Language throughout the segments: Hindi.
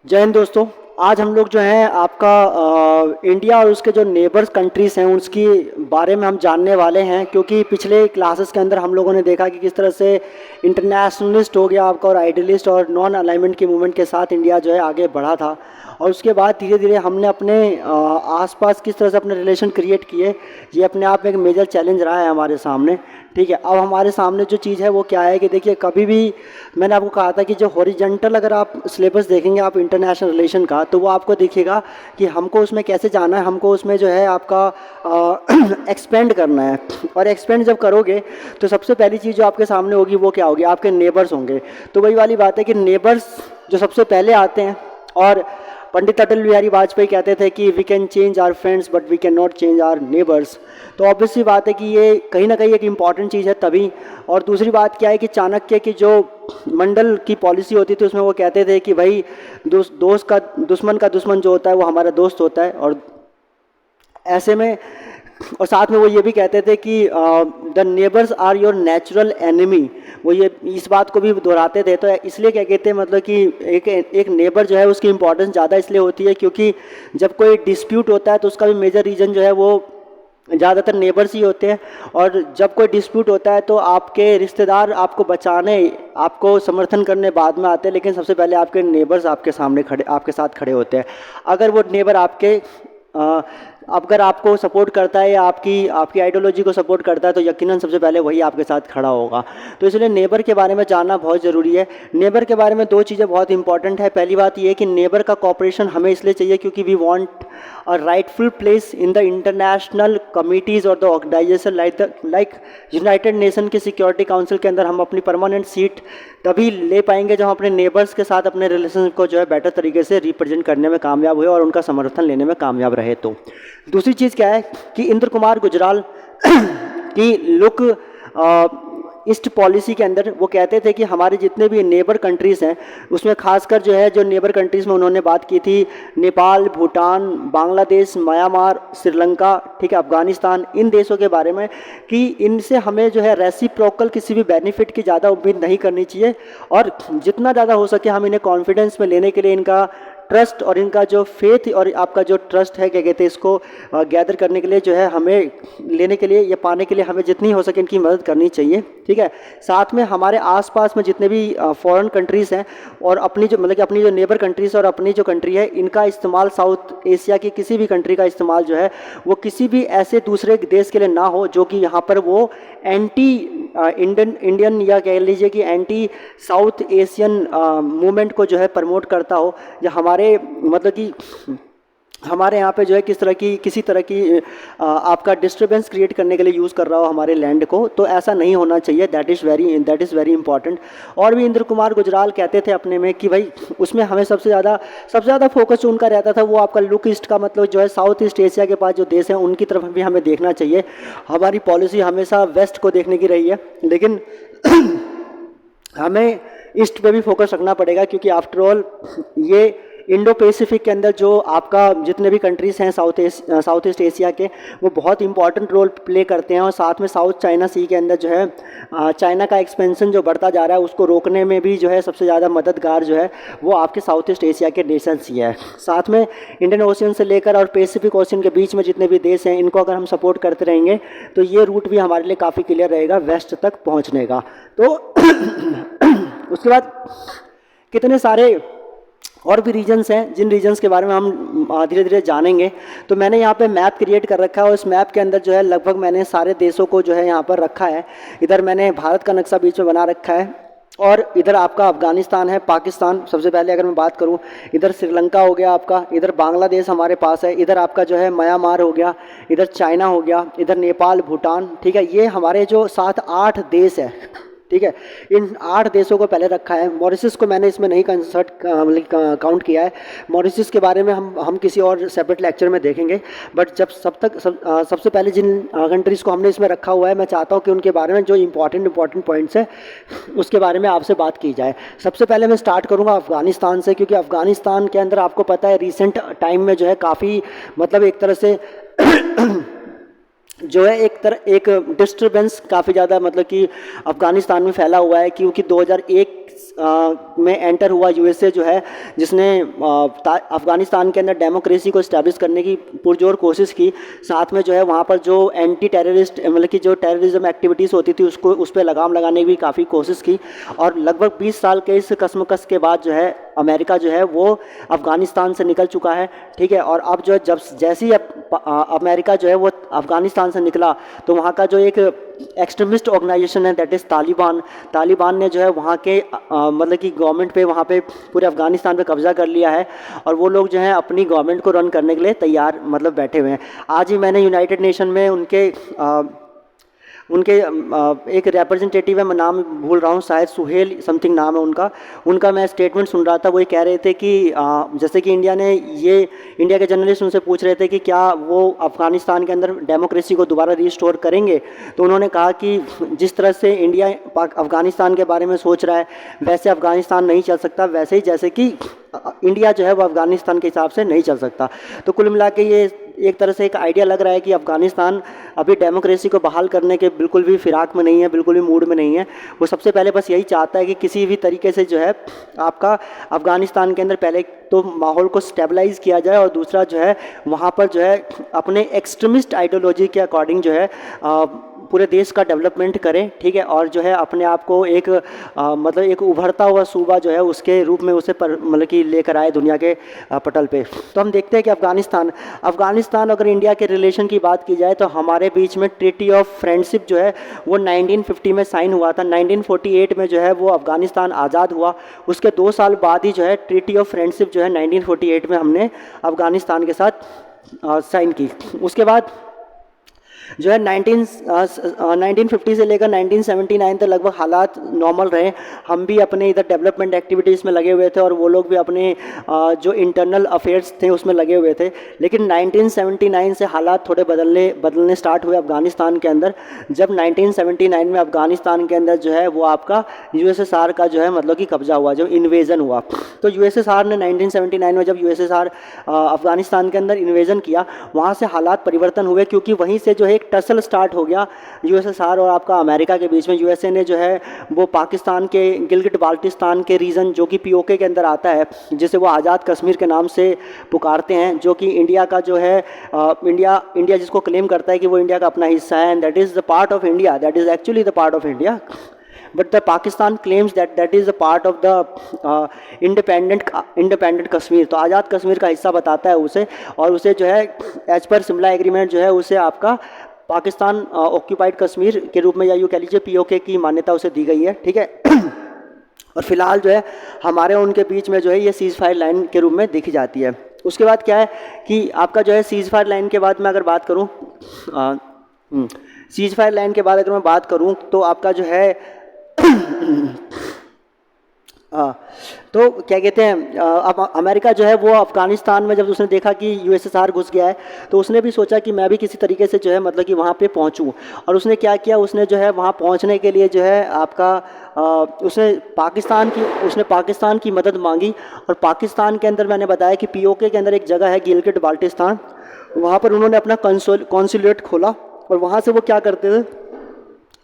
जय हिंद दोस्तों। आज हम लोग जो है आपका इंडिया और उसके जो नेबर्स कंट्रीज़ हैं उसकी बारे में हम जानने वाले हैं, क्योंकि पिछले क्लासेस के अंदर हम लोगों ने देखा कि किस तरह से इंटरनेशनलिस्ट हो गया आपका और आइडियलिस्ट और नॉन अलाइनमेंट की मूवमेंट के साथ इंडिया जो है आगे बढ़ा था। और उसके बाद धीरे धीरे हमने अपने आसपास किस तरह से अपने रिलेशन क्रिएट किए, ये अपने आप में एक मेजर चैलेंज रहा है हमारे सामने। ठीक है, अब हमारे सामने जो चीज़ है वो क्या है कि देखिए, कभी भी मैंने आपको कहा था कि जो हॉरिजॉन्टल अगर आप सिलेबस देखेंगे आप इंटरनेशनल रिलेशन का, तो वो आपको दिखेगा कि हमको उसमें कैसे जाना है, हमको उसमें जो है आपका एक्सपेंड करना है। और एक्सपेंड जब करोगे तो सबसे पहली चीज़ जो आपके सामने होगी वो क्या होगी, आपके नेबर्स होंगे। तो वही वाली बात है कि नेबर्स जो सबसे पहले आते हैं, और पंडित अटल बिहारी वाजपेयी कहते थे कि we can change our friends but we can not change our neighbours. तो ऑब्वियसली बात है कि ये कहीं ना कहीं एक इम्पॉर्टेंट चीज़ है तभी। और दूसरी बात क्या है कि चाणक्य की जो मंडल की पॉलिसी होती थी उसमें वो कहते थे कि भाई दोस्त का दुश्मन का दुश्मन जो होता है वो हमारा दोस्त होता है। और ऐसे में और साथ में वो ये भी कहते थे कि the neighbours are your natural enemy. वो ये इस बात को भी दोहराते थे। तो इसलिए क्या कहते हैं, मतलब कि एक नेबर जो है उसकी इंपॉर्टेंस ज़्यादा इसलिए होती है क्योंकि जब कोई डिस्प्यूट होता है तो उसका भी मेजर रीज़न जो है वो ज़्यादातर नेबर्स ही होते हैं। और जब कोई डिस्प्यूट होता है तो आपके रिश्तेदार आपको बचाने, आपको समर्थन करने बाद में आते हैं, लेकिन सबसे पहले आपके नेबर्स आपके सामने खड़े, आपके साथ खड़े होते हैं। अगर वो नेबर आपके अगर आपको सपोर्ट करता है या आपकी आपकी आइडियोलॉजी को सपोर्ट करता है तो यकीनन सबसे पहले वही आपके साथ खड़ा होगा। तो इसलिए नेबर के बारे में जानना बहुत ज़रूरी है। नेबर के बारे में दो चीज़ें बहुत इंपॉर्टेंट है। पहली बात ये है कि नेबर का कॉपरेशन हमें इसलिए चाहिए क्योंकि we want a rightful place in the international committees और the organisation like United Nation के सिक्योरिटी काउंसिल के अंदर हम अपनी परमानेंट सीट तभी ले पाएंगे जब हम अपने नेबर्स के साथ अपने रिलेशन को जो है बेटर तरीके से रिप्रेजेंट करने में कामयाब हुए और उनका समर्थन लेने में कामयाब रहे। तो दूसरी चीज़ क्या है कि इंद्र कुमार गुजराल की लुक ईस्ट पॉलिसी के अंदर वो कहते थे कि हमारे जितने भी नेबर कंट्रीज़ हैं उसमें खासकर जो है जो नेबर कंट्रीज़ में उन्होंने बात की थी नेपाल, भूटान, बांग्लादेश, म्यांमार, श्रीलंका, ठीक है, अफगानिस्तान, इन देशों के बारे में कि इनसे हमें जो है रेसिप्रोकल किसी भी बेनिफिट की ज़्यादा उम्मीद नहीं करनी चाहिए। और जितना ज़्यादा हो सके हम इन्हें कॉन्फिडेंस में लेने के लिए इनका ट्रस्ट और इनका जो फेथ और आपका जो ट्रस्ट है क्या कहते हैं इसको गैदर करने के लिए जो है हमें लेने के लिए या पाने के लिए हमें जितनी हो सके इनकी मदद करनी चाहिए। ठीक है, साथ में हमारे आसपास में जितने भी फॉरेन कंट्रीज़ हैं और अपनी जो मतलब कि अपनी जो नेबर कंट्रीज़ और अपनी जो कंट्री है इनका इस्तेमाल साउथ एशिया की किसी भी कंट्री का इस्तेमाल जो है वो किसी भी ऐसे दूसरे देश के लिए ना हो जो कि यहाँ पर वो एंटी इंडियन या कह लीजिए कि एंटी साउथ एशियन मूवमेंट को जो है प्रमोट करता हो, या हमारे मतलब कि हमारे यहाँ पे जो है किसी तरह की आपका डिस्टर्बेंस क्रिएट करने के लिए यूज़ कर रहा हो हमारे लैंड को। तो ऐसा नहीं होना चाहिए। That is very important. और भी इंद्र कुमार गुजराल कहते थे अपने में कि भाई उसमें हमें सबसे ज़्यादा फोकस जो उनका रहता था वो आपका लुक ईस्ट का, मतलब जो है साउथ ईस्ट एशिया के पास जो देश हैं उनकी तरफ भी हमें देखना चाहिए। हमारी पॉलिसी हमेशा वेस्ट को देखने की रही है, लेकिन हमें ईस्ट पे भी फोकस रखना पड़ेगा क्योंकि आफ्टर ऑल ये इंडो पैसिफिक के अंदर जो आपका जितने भी कंट्रीज़ हैं साउथ ईस्ट एशिया के वो बहुत इंपॉर्टेंट रोल प्ले करते हैं। और साथ में साउथ चाइना सी के अंदर जो है चाइना का एक्सपेंशन जो बढ़ता जा रहा है उसको रोकने में भी जो है सबसे ज़्यादा मददगार जो है वो आपके साउथ ईस्ट एशिया के नेशंस ही है। साथ में इंडियन ओशियन से लेकर और पैसिफिक ओशियन के बीच में जितने भी देश हैं इनको अगर हम सपोर्ट करते रहेंगे तो ये रूट भी हमारे लिए काफ़ी क्लियर रहेगा वेस्ट तक पहुँचने का। तो उसके बाद कितने सारे और भी रीजन्स हैं जिन रीजन्स के बारे में हम धीरे धीरे जानेंगे। तो मैंने यहाँ पे मैप क्रिएट कर रखा है और इस मैप के अंदर जो है लगभग मैंने सारे देशों को जो है यहाँ पर रखा है। इधर मैंने भारत का नक्शा बीच में बना रखा है और इधर आपका अफगानिस्तान है, पाकिस्तान सबसे पहले अगर मैं बात करूं, इधर श्रीलंका हो गया आपका, इधर बांग्लादेश हमारे पास है, इधर आपका जो है म्यांमार हो गया, इधर चाइना हो गया, इधर नेपाल, भूटान। ठीक है, ये हमारे जो 7-8 देश है। ठीक है, इन 8 देशों को पहले रखा है। मॉरिशस को मैंने इसमें नहीं काउंट किया है। मॉरिशस के बारे में हम किसी और सेपरेट लेक्चर में देखेंगे। बट जब सबसे पहले जिन कंट्रीज़ को हमने इसमें रखा हुआ है मैं चाहता हूँ कि उनके बारे में जो इंपॉर्टेंट पॉइंट्स है उसके बारे में आपसे बात की जाए। सबसे पहले मैं स्टार्ट करूँगा अफ़गानिस्तान से, क्योंकि अफ़गानिस्तान के अंदर आपको पता है रिसेंट टाइम में जो है काफ़ी मतलब एक तरह से जो है एक डिस्टर्बेंस काफ़ी ज़्यादा मतलब कि अफ़गानिस्तान में फैला हुआ है, क्योंकि 2001 में एंटर हुआ यूएसए जो है, जिसने अफ़गानिस्तान के अंदर डेमोक्रेसी को इस्टेब्लिश करने की पुरजोर कोशिश की। साथ में जो है वहाँ पर जो एंटी टेररिस्ट मतलब कि जो टेररिज्म एक्टिविटीज़ होती थी उसको उस पर लगाम लगाने की भी काफ़ी कोशिश की। और लगभग 20 साल के इस कश्मकश के बाद जो है अमेरिका जो है वो अफ़गानिस्तान से निकल चुका है, ठीक है। और अब जो है जब जैसे ही अमेरिका जो है वो अफ़गानिस्तान से निकला तो वहाँ का जो एक एक्सट्रीमिस्ट ऑर्गेनाइजेशन है दैट इज़ तालिबान ने जो है वहाँ के मतलब कि गवर्नमेंट पे वहाँ पे पूरे अफ़गानिस्तान पे कब्ज़ा कर लिया है। और वो लोग जो हैं अपनी गवर्नमेंट को रन करने के लिए तैयार मतलब बैठे हुए हैं। आज ही मैंने यूनाइटेड नेशन में उनके एक रिप्रेजेंटेटिव है, मैं नाम भूल रहा हूँ, शायद सुहेल समथिंग नाम है उनका मैं स्टेटमेंट सुन रहा था। वो ये कह रहे थे कि जैसे कि इंडिया के जर्नलिस्ट उनसे पूछ रहे थे कि क्या वो अफ़गानिस्तान के अंदर डेमोक्रेसी को दोबारा रिस्टोर करेंगे। तो उन्होंने कहा कि जिस तरह से इंडिया अफ़गानिस्तान के बारे में सोच रहा है वैसे अफ़गानिस्तान नहीं चल सकता, वैसे ही जैसे कि इंडिया जो है वो अफ़गानिस्तान के हिसाब से नहीं चल सकता। तो कुल मिला के ये एक तरह से एक आइडिया लग रहा है कि अफ़गानिस्तान अभी डेमोक्रेसी को बहाल करने के बिल्कुल भी फिराक में नहीं है, बिल्कुल भी मूड में नहीं है। वो सबसे पहले बस यही चाहता है कि किसी भी तरीके से जो है आपका अफ़गानिस्तान के अंदर पहले तो माहौल को स्टेबलाइज़ किया जाए और दूसरा जो है वहाँ पर जो है अपने एक्सट्रीमिस्ट आइडियोलॉजी के अकॉर्डिंग जो है पूरे देश का डेवलपमेंट करें, ठीक है। और जो है अपने आप को एक मतलब एक उभरता हुआ सूबा जो है उसके रूप में उसे मतलब कि लेकर आए दुनिया के पटल पे। तो हम देखते हैं कि अफ़गानिस्तान अगर इंडिया के रिलेशन की बात की जाए तो हमारे बीच में ट्रीटी ऑफ फ्रेंडशिप जो है वो 1950 में साइन हुआ था। 1948 में जो है वो अफ़गानिस्तान आज़ाद हुआ। उसके 2 साल बाद ही जो है ट्रीटी ऑफ फ्रेंडशिप जो है 1948 में हमने अफ़गानिस्तान के साथ साइन की। उसके बाद जो है 1950 से लेकर 1979 तक लगभग हालात नॉर्मल रहे। हम भी अपने इधर डेवलपमेंट एक्टिविटीज़ में लगे हुए थे और वो लोग भी अपने जो इंटरनल अफेयर्स थे उसमें लगे हुए थे। लेकिन 1979 से हालात थोड़े बदलने स्टार्ट हुए अफ़गानिस्तान के अंदर। जब 1979 में अफ़गानिस्तान के अंदर जो है वो आपका यूएसएसआर का जो है मतलब कि कब्ज़ा हुआ, जो इन्वेजन हुआ। तो यूएसएसआर ने 1979 में जब यूएसएसआर अफ़गानिस्तान के अंदर इन्वेजन किया वहाँ से हालात परिवर्तन हुए, क्योंकि वहीं से जो है एक टसल स्टार्ट हो गया यूएसएसआर और आपका अमेरिका के बीच में। यूएसए ने जो है वो पाकिस्तान के गिलगिट बाल्टिस्तान के रीजन जो कि पीओके के अंदर आता है, जिसे वो आज़ाद कश्मीर के नाम से पुकारते हैं, जो कि इंडिया का जो है इंडिया जिसको क्लेम करता है कि वो इंडिया का अपना हिस्सा है, and that is the part of India, that is actually the part of India, but the Pakistan claims that is a part of the independent Kashmir. तो आज़ाद कश्मीर का हिस्सा बताता है उसे, और उसे जो है एज पर शिमला एग्रीमेंट जो है उसे आपका पाकिस्तान ऑक्यूपाइड कश्मीर के रूप में या यूँ कह लीजिए पीओके की मान्यता उसे दी गई है, ठीक है। और फिलहाल जो है हमारे उनके बीच में जो है ये सीज़ फायर लाइन के रूप में देखी जाती है। उसके बाद क्या है कि आपका जो है सीज़ फायर लाइन के बाद मैं अगर बात करूँ सीज़ फायर लाइन के बाद अगर मैं बात करूँ तो आपका जो है तो क्या कहते हैं अब अमेरिका जो है वो अफ़गानिस्तान में जब उसने देखा कि यूएसएसआर घुस गया है तो उसने भी सोचा कि मैं भी किसी तरीके से जो है मतलब कि वहाँ पे पहुँचूँ। और उसने क्या किया, उसने जो है वहाँ पहुँचने के लिए जो है आपका उसने पाकिस्तान की मदद मांगी। और पाकिस्तान के अंदर मैंने बताया कि पीओके के अंदर एक जगह है गिलगिट बाल्टिस्तान, वहाँ पर उन्होंने अपना कॉन्सुलेट खोला। और वहाँ से वो क्या करते थे,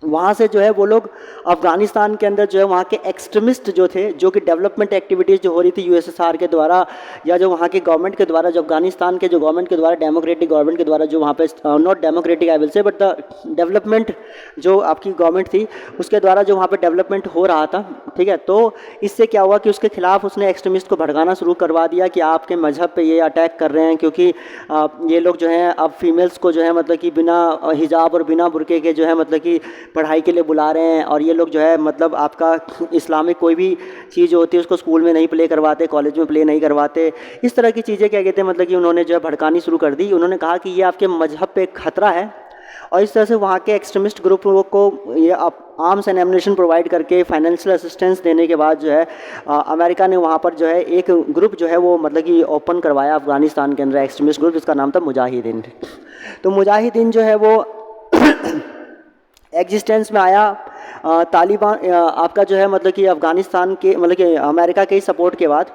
वहाँ से जो है वो लोग अफ़गानिस्तान के अंदर जो है वहाँ के एक्सट्रीमिस्ट जो थे, जो कि डेवलपमेंट एक्टिविटीज़ जो हो रही थी यूएसएसआर के द्वारा या जो वहाँ के गवर्नमेंट के द्वारा, जो अफ़गानिस्तान के जो गवर्नमेंट के द्वारा, डेमोक्रेटिक गवर्नमेंट के द्वारा जो वहाँ पे नॉट डेमोक्रेटिक आई विल से बट द डेवलपमेंट जो आपकी गवर्नमेंट थी उसके द्वारा जो वहाँ पर डेवलपमेंट हो रहा था, ठीक है। तो इससे क्या हुआ कि उसके खिलाफ उसने एक्सट्रीमिस्ट को भड़काना शुरू करवा दिया कि आपके मजहब पर ये अटैक कर रहे हैं, क्योंकि ये लोग जो हैं अब फीमेल्स को जो है मतलब कि बिना हिजाब और बिना बुरके के जो है मतलब कि पढ़ाई के लिए बुला रहे हैं। और ये लोग जो है मतलब आपका इस्लामिक कोई भी चीज़ होती है उसको स्कूल में नहीं प्ले करवाते, कॉलेज में प्ले नहीं करवाते। इस तरह की चीज़ें क्या कहते हैं मतलब कि उन्होंने जो है भड़कानी शुरू कर दी। उन्होंने कहा कि ये आपके मजहब पे खतरा है। और इस तरह से वहाँ के एक्सट्रीमिस्ट ग्रुप को ये आर्म्स एंड एमुनेशन प्रोवाइड करके फाइनेंशियल असिस्टेंस देने के बाद जो है अमेरिका ने वहाँ पर जो है एक ग्रुप जो है वो मतलब कि ओपन करवाया अफ़गानिस्तान के अंदर, एक्सट्रीमिस्ट ग्रुप, जिसका नाम था मुजाहिदीन। तो मुजाहिदीन जो है वो एग्जिस्टेंस में आया तालिबान आपका जो है मतलब कि अफ़गानिस्तान के मतलब कि अमेरिका के सपोर्ट के बाद।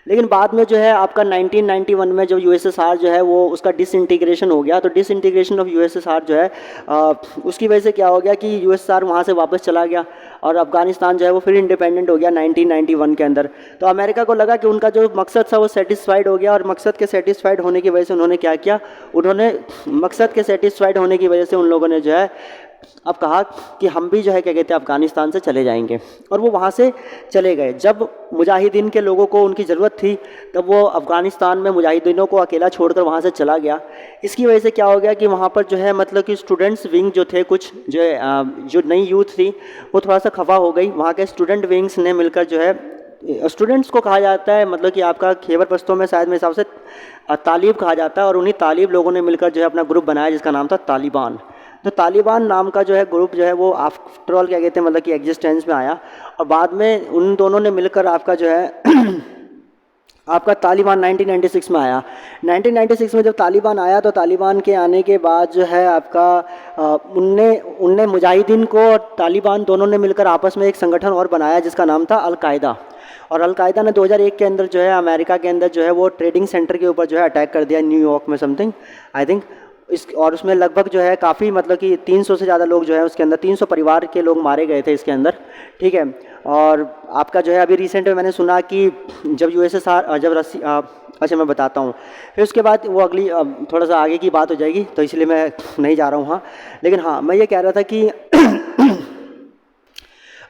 लेकिन बाद में जो है आपका 1991 में जब यूएसएसआर जो है वो उसका डिसइंटीग्रेशन हो गया, तो डिसइंटीग्रेशन ऑफ यूएसएसआर जो है उसकी वजह से क्या हो गया कि यूएसएसआर वहाँ से वापस चला गया और अफगानिस्तान जो है वो फिर इंडिपेंडेंट हो गया 1991 के अंदर। तो अमेरिका को लगा कि उनका जो मकसद था वो सेटिस्फाइड हो गया, और मकसद के सेटिस्फाइड होने की वजह से उन्होंने क्या किया, उन्होंने मकसद के सेटिस्फाइड होने की वजह से उन लोगों ने जो है अब कहा कि हम भी जो है क्या कहते हैं अफ़गानिस्तान से चले जाएंगे, और वो वहाँ से चले गए। जब मुजाहिदीन के लोगों को उनकी ज़रूरत थी तब वो अफ़गानिस्तान में मुजाहिदीनों को अकेला छोड़कर वहाँ से चला गया। इसकी वजह से क्या हो गया कि वहाँ पर जो है मतलब कि स्टूडेंट्स विंग जो थे, कुछ जो नई यूथ थी वो थोड़ा सा खफा हो गई। वहाँ के स्टूडेंट विंग्स ने मिलकर जो है स्टूडेंट्स को कहा जाता है, मतलब कि आपका खैबर पश्तो में शायद मेरे हिसाब से तालिब कहा जाता है, और उन्हीं तालिब लोगों ने मिलकर जो है अपना ग्रुप बनाया जिसका नाम था तालिबान। तो तालिबान नाम का जो है ग्रुप जो है वो आफ्टर ऑल क्या कहते हैं मतलब कि एग्जिस्टेंस में आया, और बाद में उन दोनों ने मिलकर आपका जो है आपका तालिबान 1996 में आया। 1996 में जब तालिबान आया तो तालिबान के आने के बाद जो है आपका उनने उनने मुजाहिदीन को और तालिबान दोनों ने मिलकर आपस में एक संगठन और बनाया जिसका नाम था अल-कायदा। और अल-कायदा ने 2001 के अंदर जो है अमेरिका के अंदर जो है वो ट्रेडिंग सेंटर के ऊपर जो है अटैक कर दिया न्यूयॉर्क में समथिंग आई थिंक और उसमें लगभग जो है काफ़ी मतलब कि 300 से ज़्यादा लोग जो है उसके अंदर 300 परिवार के लोग मारे गए थे इसके अंदर, ठीक है। और आपका जो है अभी रिसेंट में मैंने सुना कि जब यूएसएसआर जब अच्छा मैं बताता हूँ, फिर उसके बाद वो अगली थोड़ा सा आगे की बात हो जाएगी तो इसलिए मैं नहीं जा रहा हूँ। हाँ, लेकिन हाँ मैं ये कह रहा था कि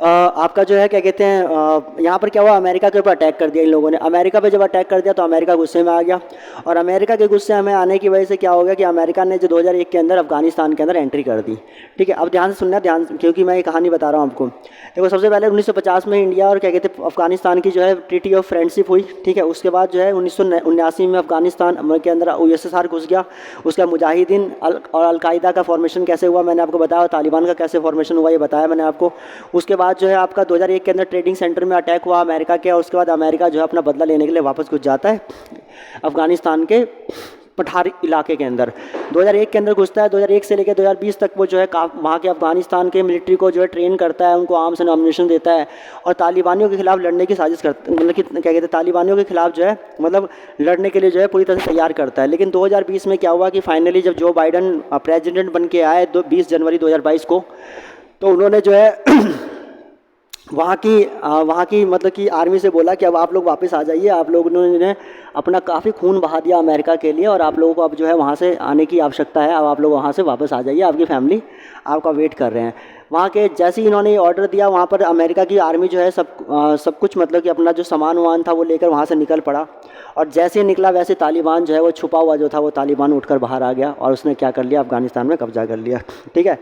आपका जो है क्या कहते हैं यहाँ पर क्या हुआ, अमेरिका के ऊपर अटैक कर दिया इन लोगों ने। अमेरिका पे जब अटैक कर दिया तो अमेरिका गुस्से में आ गया, और अमेरिका के गुस्से में आने की वजह से क्या हो गया कि अमेरिका ने जो 2001 के अंदर अफगानिस्तान के अंदर एंट्री कर दी, ठीक है। अब ध्यान से सुनना, ध्यान, क्योंकि मैं ये कहानी बता रहा हूँ आपको। देखो सबसे पहले 1950 में इंडिया और क्या कहते हैं अफगानिस्तान की जो है ट्रीटी ऑफ फ्रेंडशिप हुई, ठीक है। उसके बाद जो है 1979 में अफगानिस्तान के अंदर यूएसएसआर घुस गया। उसका मुजाहिदीन और अलकायदा का फॉर्मेशन कैसे हुआ मैंने आपको बताया, तालिबान का कैसे फॉर्मेशन हुआ ये बताया मैंने आपको। उसके बाद जो है आपका 2001 के अंदर ट्रेडिंग सेंटर में अटैक हुआ अमेरिका के, और उसके बाद अमेरिका जो है अपना बदला लेने के लिए वापस घुस जाता है अफगानिस्तान के पठारी इलाके के अंदर। 2001 के अंदर घुसता है, 2001 से लेकर 2020 तक वो जो है वहाँ के अफगानिस्तान के मिलिट्री को जो है ट्रेन करता है, उनको आर्म्स एंड एम्युनिशन देता है, और तालिबानियों के खिलाफ लड़ने की साजिश करता, मतलब कि क्या कहते हैं तालिबानियों के खिलाफ जो है मतलब लड़ने के लिए जो है पूरी तरह से तैयार करता है। लेकिन 2020 में क्या हुआ कि फाइनली जब जो बाइडन प्रेसिडेंट बन के आए 20 जनवरी 2022 को, तो उन्होंने जो है वहाँ की मतलब कि आर्मी से बोला कि अब आप लोग वापस आ जाइए, आप लोगों ने अपना काफ़ी खून बहा दिया अमेरिका के लिए, और आप लोगों को अब जो है वहाँ से आने की आवश्यकता है, अब आप लोग वहाँ से वापस आ जाइए, आपकी फैमिली आपका वेट कर रहे हैं। वहाँ के जैसे ही इन्होंने ऑर्डर दिया वहाँ पर अमेरिका की आर्मी जो है सब कुछ मतलब कि अपना जो सामान वामान था वो लेकर वहाँ से निकल पड़ा, और जैसे ही निकला वैसे तालिबान जो है वो छुपा हुआ जो था वो तालिबान उठकर बाहर आ गया, और उसने क्या कर लिया, अफगानिस्तान में कब्जा कर लिया, ठीक है।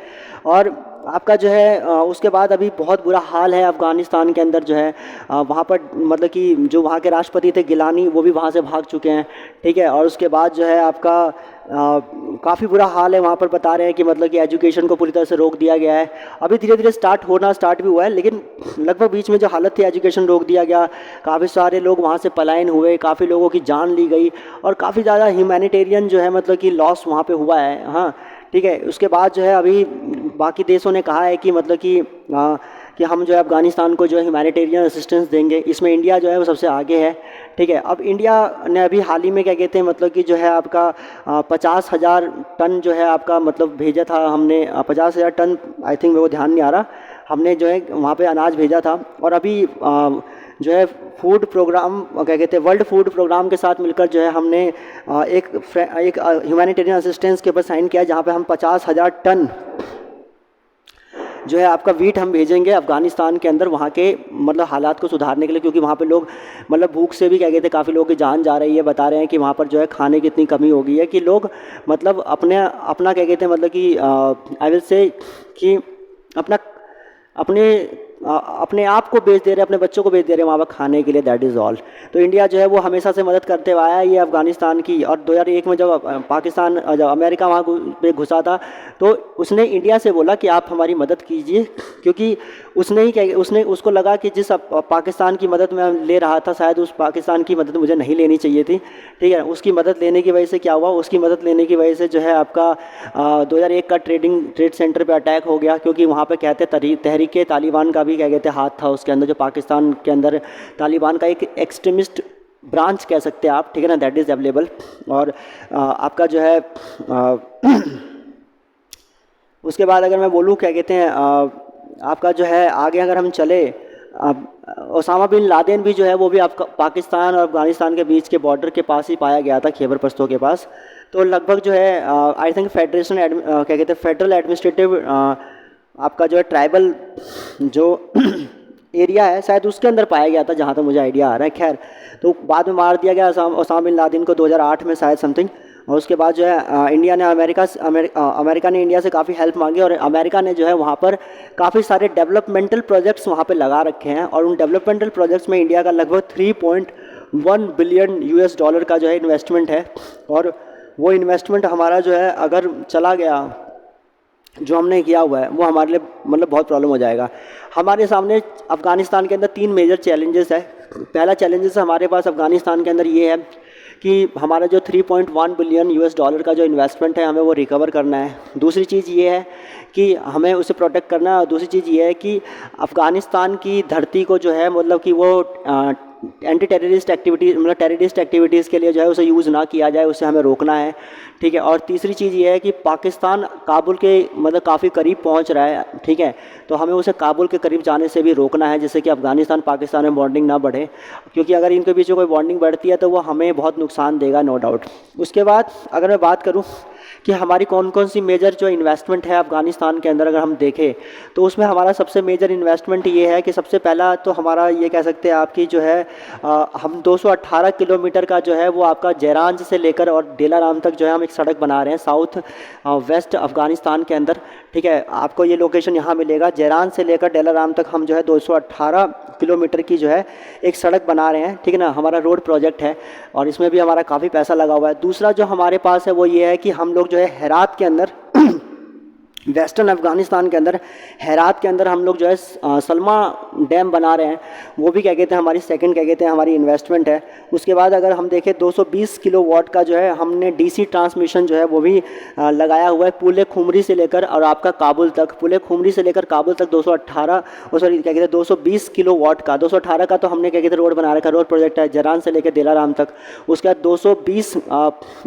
और आपका जो है उसके बाद अभी बहुत बुरा हाल है अफ़गानिस्तान के अंदर जो है वहाँ पर मतलब कि जो वहाँ के राष्ट्रपति थे गिलानी, वो भी वहाँ से भाग चुके हैं, ठीक है। और उसके बाद जो है आपका काफ़ी बुरा हाल है वहाँ पर, बता रहे हैं कि मतलब कि एजुकेशन को पूरी तरह से रोक दिया गया है। अभी धीरे धीरे स्टार्ट भी हुआ है, लेकिन लगभग बीच में जो हालत थी एजुकेशन रोक दिया गया, काफ़ी सारे लोग वहाँ से पलायन हुए, काफ़ी लोगों की जान ली गई, और काफ़ी ज़्यादा ह्यूमैनिटेरियन जो है मतलब कि लॉस वहाँ पे हुआ है, हाँ, ठीक है। उसके बाद जो है अभी बाकी देशों ने कहा है कि मतलब कि हम जो है अफ़गानिस्तान को जो है ह्यूमैनिटेरियन असिस्टेंस देंगे, इसमें इंडिया जो है वो सबसे आगे है, ठीक है। अब इंडिया ने अभी हाल ही में क्या कहते हैं मतलब कि जो है आपका 50,000 टन जो है आपका मतलब भेजा था हमने, 50,000 टन आई थिंक मेरे को ध्यान नहीं आ रहा, हमने जो है वहाँ पे अनाज भेजा था। और अभी जो है फूड प्रोग्राम क्या कहते हैं वर्ल्ड फूड प्रोग्राम के साथ मिलकर जो है हमने एक ह्यूमैनिटेरियन असिस्टेंस के ऊपर साइन किया, जहाँ पे हम 50,000 टन जो है आपका वीट हम भेजेंगे अफ़गानिस्तान के अंदर, वहाँ के मतलब हालात को सुधारने के लिए, क्योंकि वहाँ पे लोग मतलब भूख से भी क्या कहते हैं काफ़ी लोगों की जान जा रही है। बता रहे हैं कि वहाँ पर जो है खाने की इतनी कमी हो गई है कि लोग मतलब अपना क्या कहते हैं मतलब कि आई विल से कि अपना अपने आप को बेच दे रहे हैं, अपने बच्चों को बेच दे रहे हैं वहाँ पर खाने के लिए, दैट इज़ ऑल। तो इंडिया जो है वो हमेशा से मदद करते हुआ आया है ये अफ़गानिस्तान की। और 2001 में जब जब अमेरिका वहाँ पे घुसा था तो उसने इंडिया से बोला कि आप हमारी मदद कीजिए, क्योंकि उसने उसको लगा कि जिस पाकिस्तान की मदद मैं ले रहा था शायद उस पाकिस्तान की मदद मुझे नहीं लेनी चाहिए थी, ठीक है। उसकी मदद लेने की वजह से क्या हुआ, उसकी मदद लेने की वजह से जो है आपका 2001 का ट्रेड सेंटर पे अटैक हो गया, क्योंकि वहाँ पे कहते तहरीक तालिबान का भी क्या कहते हैं हाथ था उसके अंदर, जो पाकिस्तान के अंदर तालिबान का एक एक्सट्रीमिस्ट ब्रांच कह सकते हैं आप, ठीक है ना, दैट इज़ अवेलेबल। और आपका जो है उसके बाद अगर मैं बोलूँ क्या कहते हैं आपका जो है आगे अगर हम चले, ओसामा बिन लादेन भी जो है वो भी आपका पाकिस्तान और अफ़गानिस्तान के बीच के बॉर्डर के पास ही पाया गया था, खैबर पख्तूनख्वा के पास। तो लगभग जो है आई थिंक क्या कहते हैं फेडरल एडमिनिस्ट्रेटिव आपका जो है ट्राइबल जो एरिया है शायद उसके अंदर पाया गया था, जहाँ तक मुझे आइडिया आ रहा है। खैर, तो बाद में मार दिया गया ओसामा बिन लादेन को 2008 में शायद समथिंग। और उसके बाद जो है इंडिया ने अमेरिका ने इंडिया से काफ़ी हेल्प मांगी, और अमेरिका ने जो है वहाँ पर काफ़ी सारे डेवलपमेंटल प्रोजेक्ट्स वहाँ पे लगा रखे हैं। और उन डेवलपमेंटल प्रोजेक्ट्स में इंडिया का लगभग 3.1 बिलियन यूएस डॉलर का जो है इन्वेस्टमेंट है। और वो इन्वेस्टमेंट हमारा जो है अगर चला गया, जो हमने किया हुआ है, वो हमारे लिए मतलब बहुत प्रॉब्लम हो जाएगा। हमारे सामने अफ़गानिस्तान के अंदर 3 मेजर चैलेंजेस है। पहला चैलेंजेस हमारे पास अफ़गानिस्तान के अंदर ये है कि हमारा जो 3.1 बिलियन यूएस डॉलर का जो इन्वेस्टमेंट है हमें वो रिकवर करना है। दूसरी चीज़ ये है कि हमें उसे प्रोटेक्ट करना है। और दूसरी चीज़ ये है कि अफ़गानिस्तान की धरती को जो है मतलब कि वो एंटी टेररिस्ट एक्टिविटीज़ मतलब टेररिस्ट एक्टिविटीज़ के लिए जो है उसे यूज़ ना किया जाए, उसे हमें रोकना है, ठीक है। और तीसरी चीज़ ये है कि पाकिस्तान काबुल के मतलब काफ़ी करीब पहुंच रहा है, ठीक है, तो हमें उसे काबुल के करीब जाने से भी रोकना है, जिससे कि अफ़गानिस्तान पाकिस्तान में बॉन्डिंग ना बढ़े, क्योंकि अगर इनके बीच में कोई बॉन्डिंग बढ़ती है तो वो हमें बहुत नुकसान देगा, नो डाउट। उसके बाद अगर मैं बात करूँ कि हमारी कौन कौन सी मेजर जो इन्वेस्टमेंट है अफ़गानिस्तान के अंदर अगर हम देखें, तो उसमें हमारा सबसे मेजर इन्वेस्टमेंट ये है कि सबसे पहला तो हमारा ये कह सकते हैं आपकी जो है हम 218 किलोमीटर का जो है वो आपका जैरांज से लेकर और डेलाराम तक जो है हम एक सड़क बना रहे हैं साउथ वेस्ट अफ़गानिस्तान के अंदर, ठीक है। आपको ये लोकेशन यहाँ मिलेगा, जैरान से लेकर डेलाराम तक हम जो है 218 किलोमीटर की जो है एक सड़क बना रहे हैं, ठीक है ना, हमारा रोड प्रोजेक्ट है। और इसमें भी हमारा काफ़ी पैसा लगा हुआ है। दूसरा जो हमारे पास है वो ये है कि हम लोग जो है हेरात के अंदर वेस्टर्न अफ़गानिस्तान के अंदर हेरात के अंदर हम लोग जो है सलमा डैम बना रहे हैं, वो भी क्या कहते हैं हमारी सेकंड क्या कहते हैं हमारी इन्वेस्टमेंट है। उसके बाद अगर हम देखें 220 किलोवाट का जो है हमने डीसी ट्रांसमिशन जो है वो भी लगाया हुआ है पूले खुमरी से लेकर और आपका काबुल तक, पूले खुमरी से लेकर काबुल तक 218 सॉरी क्या कहते हैं 220 किलोवाट का, 218 का तो हमने क्या कहते हैं रोड बना रखा, रोड प्रोजेक्ट है जरान से लेकर दिलाराम तक। उसके बाद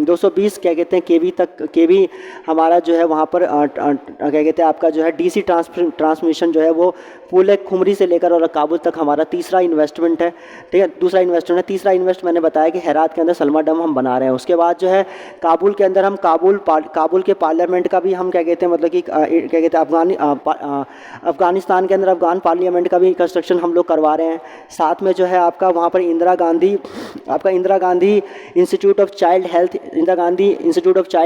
220 क्या कहते हैं केवी तक, केवी हमारा जो है वहाँ पर क्या कहते हैं आपका जो है डीसी ट्रांसमिशन जो है वो पूले खुमरी से लेकर और काबुल तक हमारा तीसरा इन्वेस्टमेंट है, ठीक है, दूसरा इन्वेस्टमेंट है। तीसरा इन्वेस्ट मैंने बताया कि हेरात के अंदर सलमा डैम हम बना रहे हैं। उसके बाद जो है काबुल के अंदर हम काबुल के पार्लियामेंट का भी हम क्या कहते हैं मतलब कि क्या कहते हैं अफ़गानिस्तान के अंदर अफ़गान पार्लियामेंट का भी कंस्ट्रक्शन हम लोग करवा रहे हैं। साथ में जो है आपका वहाँ पर Indira Gandhi institute of child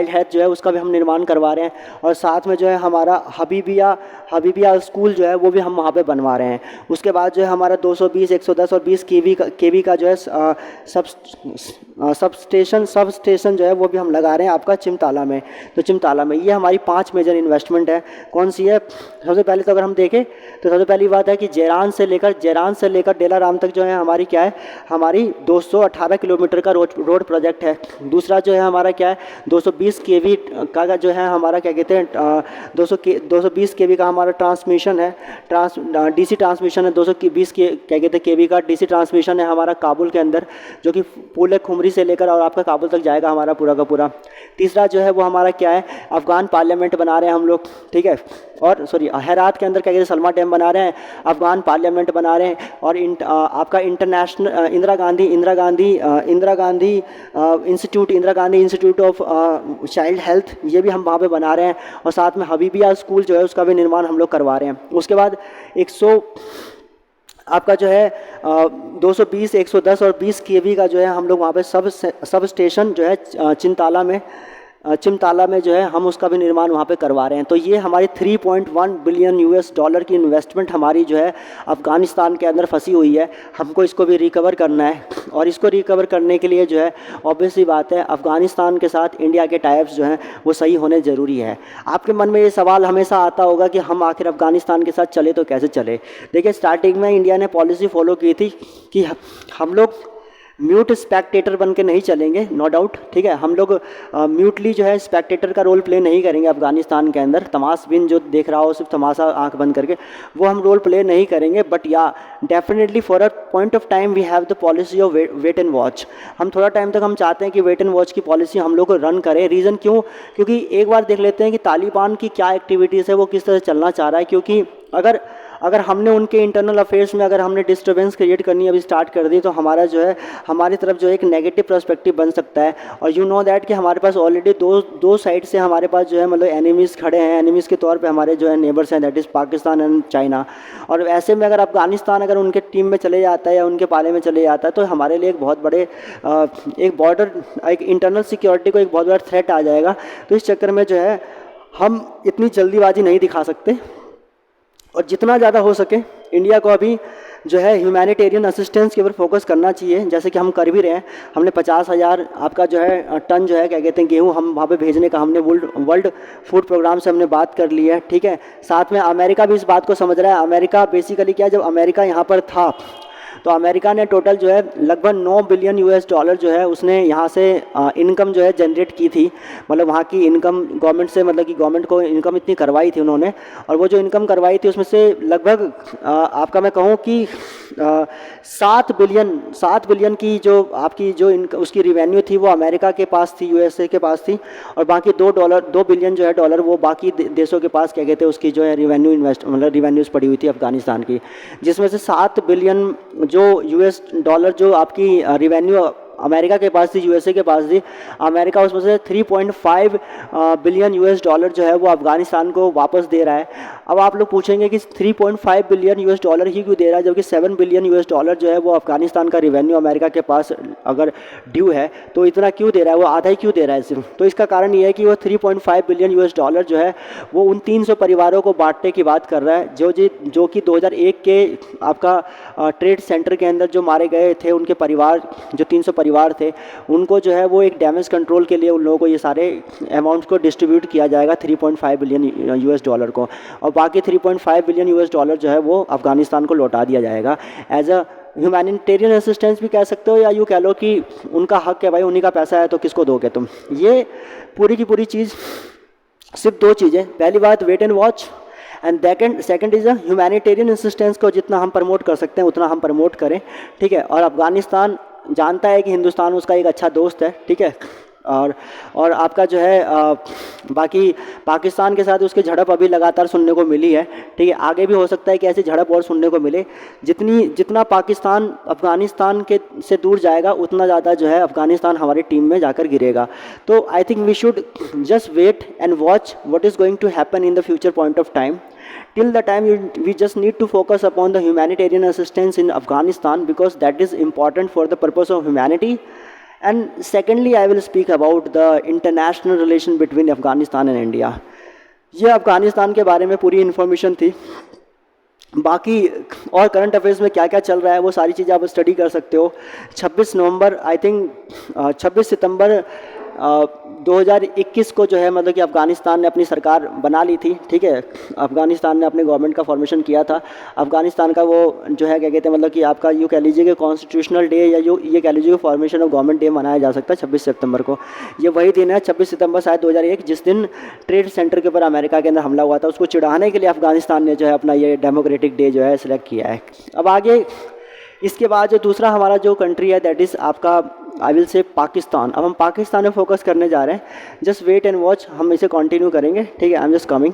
health जो है उसका भी हम निर्माण करवा रहे हैं। और साथ में जो है हमारा हबीबिया स्कूल जो है वो भी हम वहाँ पे बनवा रहे हैं। उसके बाद जो है हमारा 220, 110 और 20 केवी का जो है सब स्टेशन जो है वो भी हम लगा रहे हैं आपका चिमताला में। तो चिमताला में ये हमारी 5 मेजर इन्वेस्टमेंट है। कौन सी है? सबसे पहले तो अगर हम देखें तो सबसे पहली बात है कि जैरान से लेकर डेलाराम तक जो है हमारी क्या है, हमारी 218 किलोमीटर का रोड प्रोजेक्ट है। दूसरा जो है हमारा क्या है 220 केवी का जो है हमारा क्या कहते हैं 220 केवी का हमारा ट्रांसमिशन है, डीसी ट्रांसमिशन है। 220 के क्या कहते हैं केवी का डीसी ट्रांसमिशन है हमारा काबुल के अंदर, जो कि पूरे खुमरी से लेकर और आपका काबुल तक जाएगा हमारा पूरा का पूरा। तीसरा जो है वो हमारा क्या है अफ़गान पार्लियामेंट बना रहे हैं हम लोग, ठीक है। और हेरात के अंदर क्या कहते हैं सलमा डैम बना रहे हैं, अफ़गान पार्लियामेंट बना रहे हैं। और आपका international Indira Gandhi institute of child health ये भी हम वहाँ पे बना रहे हैं। और साथ में हबीबिया स्कूल जो है उसका भी निर्माण हम लोग करवा रहे हैं। उसके बाद 100 आपका जो है 220, 110 और 20 केवी का जो है हम लोग वहाँ पे सब स्टेशन जो है चिमताला में जो है हम उसका भी निर्माण वहाँ पे करवा रहे हैं। तो ये हमारी 3.1 बिलियन यूएस डॉलर की इन्वेस्टमेंट हमारी जो है अफ़गानिस्तान के अंदर फंसी हुई है, हमको इसको भी रिकवर करना है। और इसको रिकवर करने के लिए जो है ऑब्वियस सी बात है अफ़गानिस्तान के साथ इंडिया के टाइप्स जो हैं वो सही होने ज़रूरी है। आपके मन में ये सवाल हमेशा आता होगा कि हम आखिर अफ़गानिस्तान के साथ चले तो कैसे चले। देखिए स्टार्टिंग में इंडिया ने पॉलिसी फॉलो की थी कि हम लोग म्यूट स्पेक्टेटर बन के नहीं चलेंगे, नो डाउट, ठीक है। हम लोग म्यूटली जो है स्पेक्टेटर का रोल प्ले नहीं करेंगे अफगानिस्तान के अंदर, तमाशबीन जो देख रहा हो सिर्फ तमाशा आंख बंद करके, वो हम रोल प्ले नहीं करेंगे। बट या definitely for a point of time we have the policy of wait and watch. हम थोड़ा टाइम तक हम चाहते हैं कि वेट एंड वॉच की पॉलिसी हम लोग को रन करें। रीज़न क्यों? क्योंकि एक बार देख लेते हैं कि तालिबान की क्या एक्टिविटीज़ है, वो किस तरह से चलना चाह रहा है। क्योंकि अगर अगर हमने उनके इंटरनल अफेयर्स में अगर हमने डिस्टर्बेंस क्रिएट करनी अभी स्टार्ट कर दी, तो हमारा जो है हमारी तरफ जो है एक नेगेटिव पर्सपेक्टिव बन सकता है। और यू नो दैट कि हमारे पास ऑलरेडी दो साइड से हमारे पास जो है मतलब एनिमीज़ खड़े हैं। एनिमीज़ के तौर पे हमारे जो है नेबर्स हैं, that is Pakistan and China. और ऐसे में अगर अफगानिस्तान अगर उनके टीम में चले जाता है या उनके पाले में चले जाता है, तो हमारे लिए एक बहुत बड़े एक बॉर्डर, एक इंटरनल सिक्योरिटी को एक बहुत बड़ा थ्रेट आ जाएगा। तो इस चक्कर में जो है हम इतनी जल्दीबाजी नहीं दिखा सकते, और जितना ज़्यादा हो सके इंडिया को अभी जो है ह्यूमैनिटेरियन असिस्टेंस के ऊपर फोकस करना चाहिए, जैसे कि हम कर भी रहे हैं। हमने 50,000 आपका जो है टन जो है क्या कहते हैं गेहूँ हम वहाँ पे भेजने का हमने वर्ल्ड फूड प्रोग्राम से हमने बात कर ली है, ठीक है। साथ में अमेरिका भी इस बात को समझ रहा है। अमेरिका बेसिकली क्या है, जब अमेरिका यहाँ पर था तो अमेरिका ने टोटल जो है लगभग 9 बिलियन यूएस डॉलर जो है उसने यहाँ से इनकम जो है जनरेट की थी। मतलब वहाँ की इनकम गवर्नमेंट से, मतलब कि गवर्नमेंट को इनकम इतनी करवाई थी उन्होंने। और वो जो इनकम करवाई थी उसमें से लगभग आपका मैं कहूँ कि 7 बिलियन की जो आपकी जो उसकी रिवेन्यू थी वो अमेरिका के पास थी, यूएसए के पास थी। और बाकी 2 बिलियन जो है डॉलर वो बाकी देशों के पास क्या कहते हैं उसकी जो है रिवेन्यू मतलब रिवेन्यूज़ पड़ी हुई थी अफगानिस्तान की, जिसमें से 7 बिलियन जो यूएस डॉलर जो आपकी रिवेन्यू अमेरिका के पास थी, यूएसए के पास थी। अमेरिका उसमें से 3.5 बिलियन यूएस डॉलर जो है वो अफगानिस्तान को वापस दे रहा है। अब आप लोग पूछेंगे कि 3.5 बिलियन यूएस डॉलर ही क्यों दे रहा है, जबकि 7 बिलियन यूएस डॉलर जो है वो अफगानिस्तान का रिवेन्यू अमेरिका के पास अगर ड्यू है, तो इतना क्यों दे रहा है, वो आधा ही क्यों दे रहा है सिर्फ। तो इसका कारण ये है कि वो 3.5 बिलियन यूएस डॉलर जो है वो उन 300 परिवारों को बांटने की बात कर रहा है, जो कि 2001 के आपका ट्रेड सेंटर के अंदर जो मारे गए थे उनके परिवार, जो 300 परिवार थे, उनको जो है वो एक डैमेज कंट्रोल के लिए उन लोगों को ये सारे अमाउंट्स को डिस्ट्रीब्यूट किया जाएगा 3.5 बिलियन यूएस डॉलर को। और बाकी 3.5 बिलियन यूएस डॉलर जो है वो अफगानिस्तान को लौटा दिया जाएगा एज अ ह्यूमैनिटेरियन असिस्टेंस भी कह सकते हो, या यूँ कह लो कि उनका हक है भाई, उन्हीं का पैसा है तो किसको दोगे तुम। ये पूरी की पूरी चीज़ सिर्फ दो चीज़ें, पहली बात wait and watch, and second is a humanitarian assistance को जितना हम प्रमोट कर सकते हैं उतना हम प्रमोट करें, ठीक है। और अफगानिस्तान जानता है कि हिंदुस्तान उसका एक अच्छा दोस्त है, ठीक है। और आपका जो है बाकी पाकिस्तान के साथ उसकी झड़प अभी लगातार सुनने को मिली है, ठीक है। आगे भी हो सकता है कि ऐसी झड़प और सुनने को मिले। जितना पाकिस्तान अफगानिस्तान के से दूर जाएगा उतना ज़्यादा जो है अफगानिस्तान हमारी टीम में जाकर गिरेगा। तो I think we should just wait and watch what is going to happen in the future point of time. Till the time we just need to focus upon the humanitarian assistance in Afghanistan, because that is important for the purpose of humanity. And secondly, I will speak about the international relation between Afghanistan and India. ये अफ़गानिस्तान के बारे में पूरी इन्फॉर्मेशन थी। बाकी और करंट अफेयर्स में क्या क्या चल रहा है वो सारी चीज़ें आप स्टडी कर सकते हो। 26 नवंबर आई थिंक 26 सितंबर 2021 को जो है मतलब कि अफ़गानिस्तान ने अपनी सरकार बना ली थी, ठीक है। अफ़गानिस्तान ने अपने गवर्नमेंट का फॉर्मेशन किया था। अफ़गानिस्तान का वो जो है क्या कहते हैं मतलब कि आपका यूँ कह लीजिए कि कॉन्स्टिट्यूशनल डे या ये कह लीजिए फॉर्मेशन ऑफ गवर्नमेंट डे मनाया जा सकता है 26 सितंबर को। ये वही दिन है 26 सितंबर शायद 2001 जिस दिन ट्रेड सेंटर के ऊपर अमेरिका के अंदर हमला हुआ था। उसको चिढ़ाने के लिए अफ़गानिस्तान ने जो है अपना ये डेमोक्रेटिक डे जो है सिलेक्ट किया है। अब आगे इसके बाद जो दूसरा हमारा जो कंट्री है दैट इज़ आपका आई विल से पाकिस्तान। अब हम पाकिस्तान में फोकस करने जा रहे हैं। जस्ट वेट एंड वॉच, हम इसे कंटिन्यू करेंगे, ठीक है। I am just coming.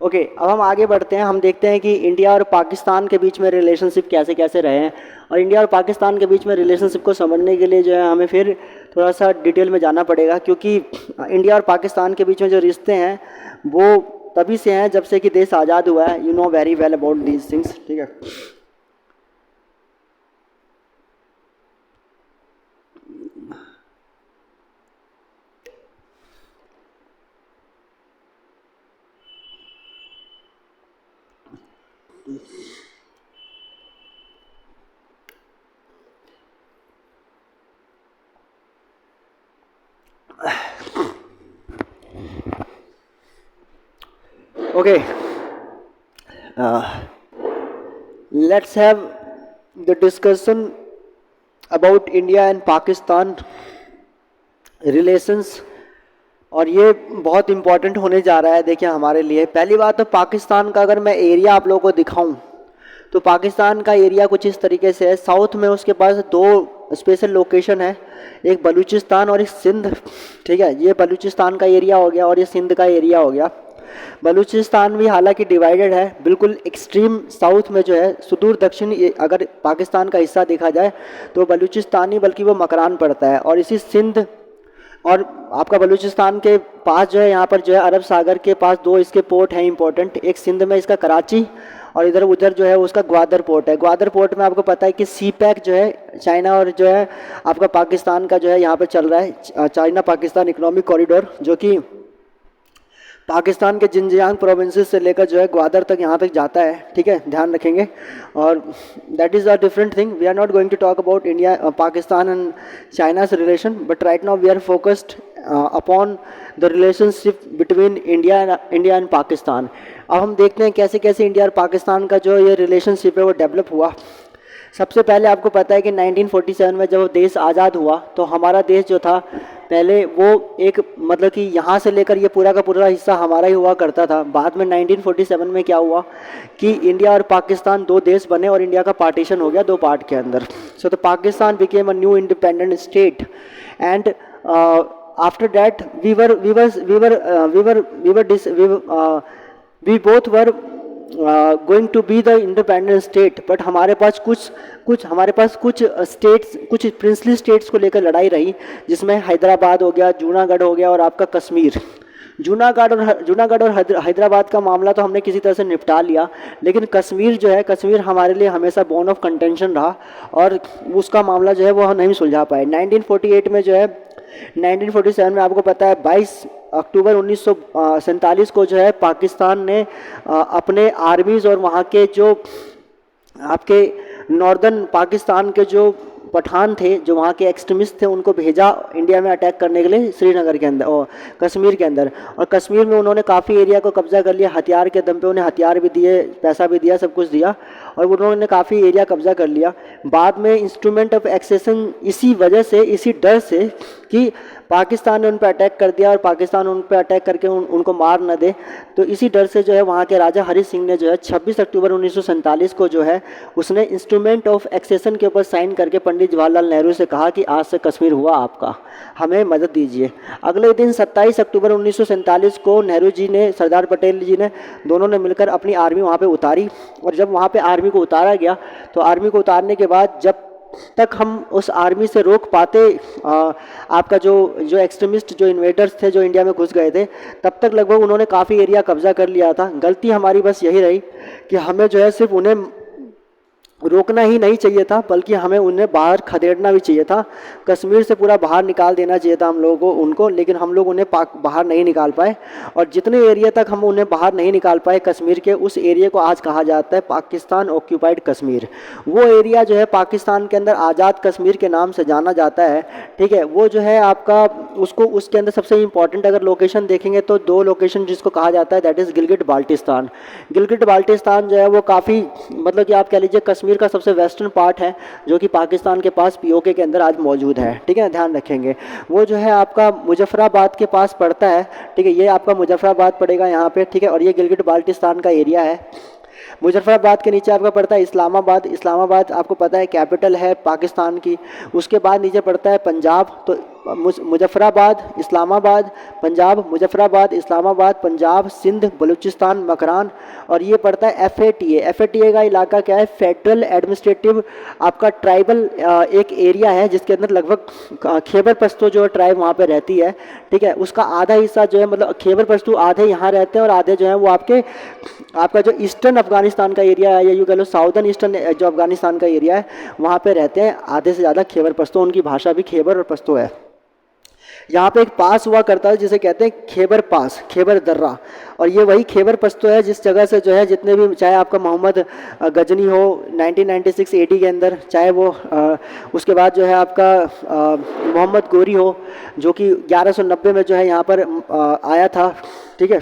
Okay अब हम आगे बढ़ते हैं। हम देखते हैं कि इंडिया और पाकिस्तान के बीच में रिलेशनशिप कैसे कैसे रहे हैं। और इंडिया और पाकिस्तान के बीच में रिलेशनशिप को समझने के लिए जो है हमें फिर थोड़ा सा डिटेल में जाना पड़ेगा, क्योंकि इंडिया और पाकिस्तान के बीच में जो रिश्ते हैं वो तभी से हैं जब से कि देश आज़ाद हुआ है। You know very well about these things, ठीक है। Okay, let's have the discussion about India and Pakistan relations। और ये बहुत इम्पोर्टेंट होने जा रहा है देखिए हमारे लिए। पहली बात तो पाकिस्तान का अगर मैं एरिया आप लोगों को दिखाऊं तो पाकिस्तान का एरिया कुछ इस तरीके से है। साउथ में उसके पास दो स्पेशल लोकेशन है, एक बलूचिस्तान और एक सिंध। ठीक है, ये बलूचिस्तान का एरिया हो गया और ये सिंध का एरिया हो गया। बलूचिस्तान भी हालांकि डिवाइडेड है, बिल्कुल एक्सट्रीम साउथ में जो है सुदूर दक्षिण, अगर पाकिस्तान का हिस्सा देखा जाए तो बलूचिस्तान ही बल्कि वो मकरान पड़ता है। और इसी सिंध और आपका बलूचिस्तान के पास जो है, यहाँ पर जो है अरब सागर के पास दो इसके पोर्ट हैं इंपॉर्टेंट, एक सिंध में इसका कराची और इधर उधर जो है उसका ग्वादर पोर्ट है। ग्वादर पोर्ट में आपको पता है कि सी पैक जो है चाइना और जो है आपका पाकिस्तान का जो है यहाँ पर चल रहा है, चाइना पाकिस्तान इकोनॉमिक कॉरिडोर, जो कि पाकिस्तान के जिनजियांग प्रोविंसेस से लेकर जो है ग्वादर तक यहाँ तक जाता है। ठीक है, ध्यान रखेंगे। और that is a different thing. We are not going to talk about India Pakistan and China's relation, but right now we are focused upon the relationship between India and Pakistan. अब हम देखते हैं कैसे कैसे इंडिया और पाकिस्तान का जो ये रिलेशनशिप है वो डेवलप हुआ। सबसे पहले आपको पता है कि 1947 में जब देश आज़ाद हुआ तो हमारा देश जो था पहले वो एक मतलब कि यहाँ से लेकर ये पूरा का पूरा हिस्सा हमारा ही हुआ करता था। बाद में 1947 में क्या हुआ कि इंडिया और पाकिस्तान दो देश बने और इंडिया का पार्टीशन हो गया दो पार्ट के अंदर। So the Pakistan became a new independent state and after that we both were going to be the independent state. But हमारे पास कुछ स्टेट्स, कुछ प्रिंसली स्टेट्स को लेकर लड़ाई रही, जिसमें हैदराबाद हो गया, जूनागढ़ हो गया और आपका कश्मीर। जूनागढ़ और हैदराबाद का मामला तो हमने किसी तरह से निपटा लिया, लेकिन कश्मीर जो है, कश्मीर हमारे लिए हमेशा बोन ऑफ कंटेंशन रहा और उसका मामला जो है वो हम नहीं सुलझा पाए। 1948 में जो है 1947 में आपको पता है 22 अक्टूबर 1947 को जो है पाकिस्तान ने अपने आर्मीज़ और वहाँ के जो आपके नॉर्दर्न पाकिस्तान के जो पठान थे, जो वहाँ के एक्सट्रीमिस्ट थे, उनको भेजा इंडिया में अटैक करने के लिए श्रीनगर के अंदर और कश्मीर के अंदर। और कश्मीर में उन्होंने काफ़ी एरिया को कब्जा कर लिया, हथियार के दम पे उन्हें हथियार भी दिए, पैसा भी दिया, सब कुछ दिया और उन्होंने काफ़ी एरिया कब्जा कर लिया। बाद में इंस्ट्रूमेंट ऑफ एक्सेशन इसी वजह से, इसी डर से कि पाकिस्तान ने उन पर अटैक कर दिया और पाकिस्तान उन पर अटैक करके उनको मार न दे, तो इसी डर से जो है वहाँ के राजा हरि सिंह ने जो है 26 अक्टूबर 1947 को जो है उसने इंस्ट्रूमेंट ऑफ एक्सेशन के ऊपर साइन करके पंडित जवाहरलाल नेहरू से कहा कि आज से कश्मीर हुआ आपका, हमें मदद दीजिए। अगले दिन 27 अक्टूबर 1947 को नेहरू जी ने, सरदार पटेल जी ने, दोनों ने मिलकर अपनी आर्मी वहाँ पे उतारी। और जब वहाँ पे आर्मी को उतारा गया तो आर्मी को उतारने के बाद जब तक हम उस आर्मी से रोक पाते आपका जो एक्सट्रीमिस्ट, जो इन्वेडर्स थे, जो इंडिया में घुस गए थे, तब तक लगभग उन्होंने काफ़ी एरिया कब्जा कर लिया था। गलती हमारी बस यही रही कि हमें जो है सिर्फ उन्हें रोकना ही नहीं चाहिए था, बल्कि हमें उन्हें बाहर खदेड़ना भी चाहिए था। कश्मीर से पूरा बाहर निकाल देना चाहिए था हम लोगों को उनको, लेकिन हम लोग उन्हें बाहर नहीं निकाल पाए। और जितने एरिया तक हम उन्हें बाहर नहीं निकाल पाए कश्मीर के, उस एरिया को आज कहा जाता है पाकिस्तान ऑक्यूपाइड कश्मीर। वो एरिया जो है पाकिस्तान के अंदर आज़ाद कश्मीर के नाम से जाना जाता है। ठीक है, वो जो है आपका उसको, उसके अंदर सबसे इंपॉर्टेंट अगर लोकेशन देखेंगे तो दो लोकेशन जिसको कहा जाता है, दैट इज़ गिलगिट बाल्टिस्तान। गिलगिट बाल्टिस्तान जो है वो काफ़ी मतलब कि आप कह लीजिए कश्मीर का सबसे वेस्टर्न पार्ट है, जो कि पाकिस्तान के पास पीओके के अंदर आज मौजूद है। ठीक है, ध्यान रखेंगे। वो जो है आपका मुजफ्फराबाद के पास पड़ता है। ठीक है, ये आपका मुजफ्फराबाद पड़ेगा यहाँ पे। ठीक है, और ये गिलगिट बाल्टिस्तान का एरिया है। मुजफ्फराबाद के नीचे आपका पड़ता है इस्लामाबाद। इस्लामाबाद आपको पता है कैपिटल है पाकिस्तान की। उसके बाद नीचे पड़ता है पंजाब। तो मुजफ्फराबाद, इस्लामाबाद, पंजाब, मुजफ्फराबाद, इस्लामाबाद, पंजाब, सिंध, बलूचिस्तान, मकरान। और ये पड़ता है FATA। FATA का इलाका क्या है? फेडरल एडमिनिस्ट्रेटिव आपका ट्राइबल एक एरिया है, जिसके अंदर लगभग खैबर पश्तो जो ट्राइब वहाँ पे रहती है। ठीक है, उसका आधा हिस्सा जो है मतलब खैबर पश्तो आधे यहाँ रहते हैं और आधे जो है वो आपका जो ईस्टर्न अफगानिस्तान का एरिया है, या यूँ कह लो साउदर्न ईस्टर्न जो अफगानिस्तान का एरिया है, वहाँ पे रहते हैं आधे से ज़्यादा खैबर पश्तो। उनकी भाषा भी खैबर और पश्तो है। यहाँ पे एक पास हुआ करता है जिसे कहते हैं खैबर पास, खैबर दर्रा। और ये वही खैबर पख्तून है जिस जगह से जो है जितने भी, चाहे आपका मोहम्मद गजनी हो 1996 एडी के अंदर, चाहे वो उसके बाद जो है आपका मोहम्मद गोरी हो जो कि 1190 में जो है यहाँ पर आया था, ठीक है।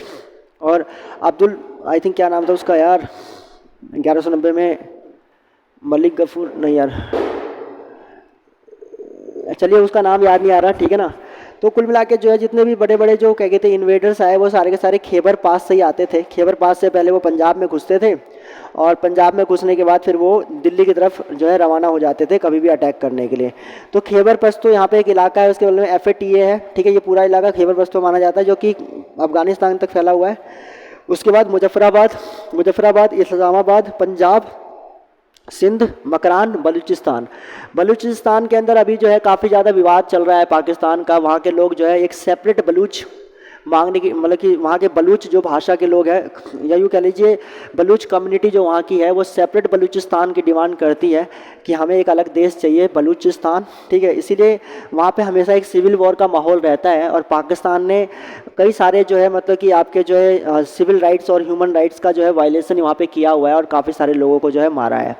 और अब्दुल, आई थिंक क्या नाम था उसका यार, 1190 में मलिक गफूर, नहीं यार चलिए उसका नाम याद नहीं आ रहा, ठीक है ना। तो कुल मिला के जो है जितने भी बड़े बड़े जो क्या कहते हैं इन्वेडर्स आए वो सारे के सारे खैबर पास से ही आते थे। खैबर पास से पहले वो पंजाब में घुसते थे और पंजाब में घुसने के बाद फिर वो दिल्ली की तरफ जो है रवाना हो जाते थे कभी भी अटैक करने के लिए। तो खैबर पख्तून यहाँ पे एक इलाका है, उसके बगल में FATA है, ठीक है। ये पूरा इलाका खैबर पख्तून माना जाता है जो कि अफगानिस्तान तक फैला हुआ है। उसके बाद मुजफ्फराबाद, इस्लामाबाद, पंजाब, सिंध, मकरान, बलूचिस्तान के अंदर अभी जो है काफ़ी ज़्यादा विवाद चल रहा है पाकिस्तान का। वहाँ के लोग जो है एक सेपरेट बलूच मांगने की, मतलब कि वहाँ के बलूच जो भाषा के लोग हैं या यूँ कह लीजिए बलूच कम्युनिटी जो वहाँ की है वो सेपरेट बलूचिस्तान की डिमांड करती है कि हमें एक अलग देश चाहिए बलूचिस्तान, ठीक है। इसीलिए वहाँ पे हमेशा एक सिविल वॉर का माहौल रहता है और पाकिस्तान ने कई सारे जो है मतलब कि आपके जो है सिविल राइट्स और ह्यूमन राइट्स का जो है वायलेशन वहाँ पे किया हुआ है और काफ़ी सारे लोगों को जो है मारा है।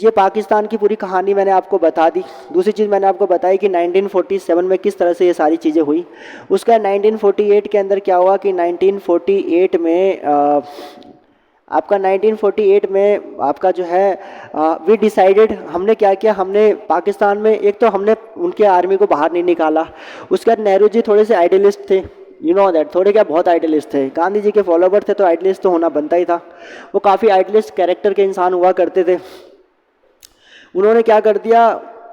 ये पाकिस्तान की पूरी कहानी मैंने आपको बता दी। दूसरी चीज़ मैंने आपको बताई कि 1947 में किस तरह से ये सारी चीज़ें हुई। उसका 1948 के अंदर क्या हुआ कि 1948 में आपका 1948 में आपका जो है वी डिसाइडेड, हमने क्या किया, हमने पाकिस्तान में एक तो हमने उनके आर्मी को बाहर नहीं निकाला। उसके बाद नेहरू जी थोड़े से आइडियलिस्ट थे, यू नो दैट, थोड़े क्या बहुत आइडियलिस्ट थे। गांधी जी के फॉलोवर थे तो आइडियलिस्ट तो होना बनता ही था। वो काफ़ी आइडियलिस्ट कैरेक्टर के इंसान हुआ करते थे। उन्होंने क्या कर दिया,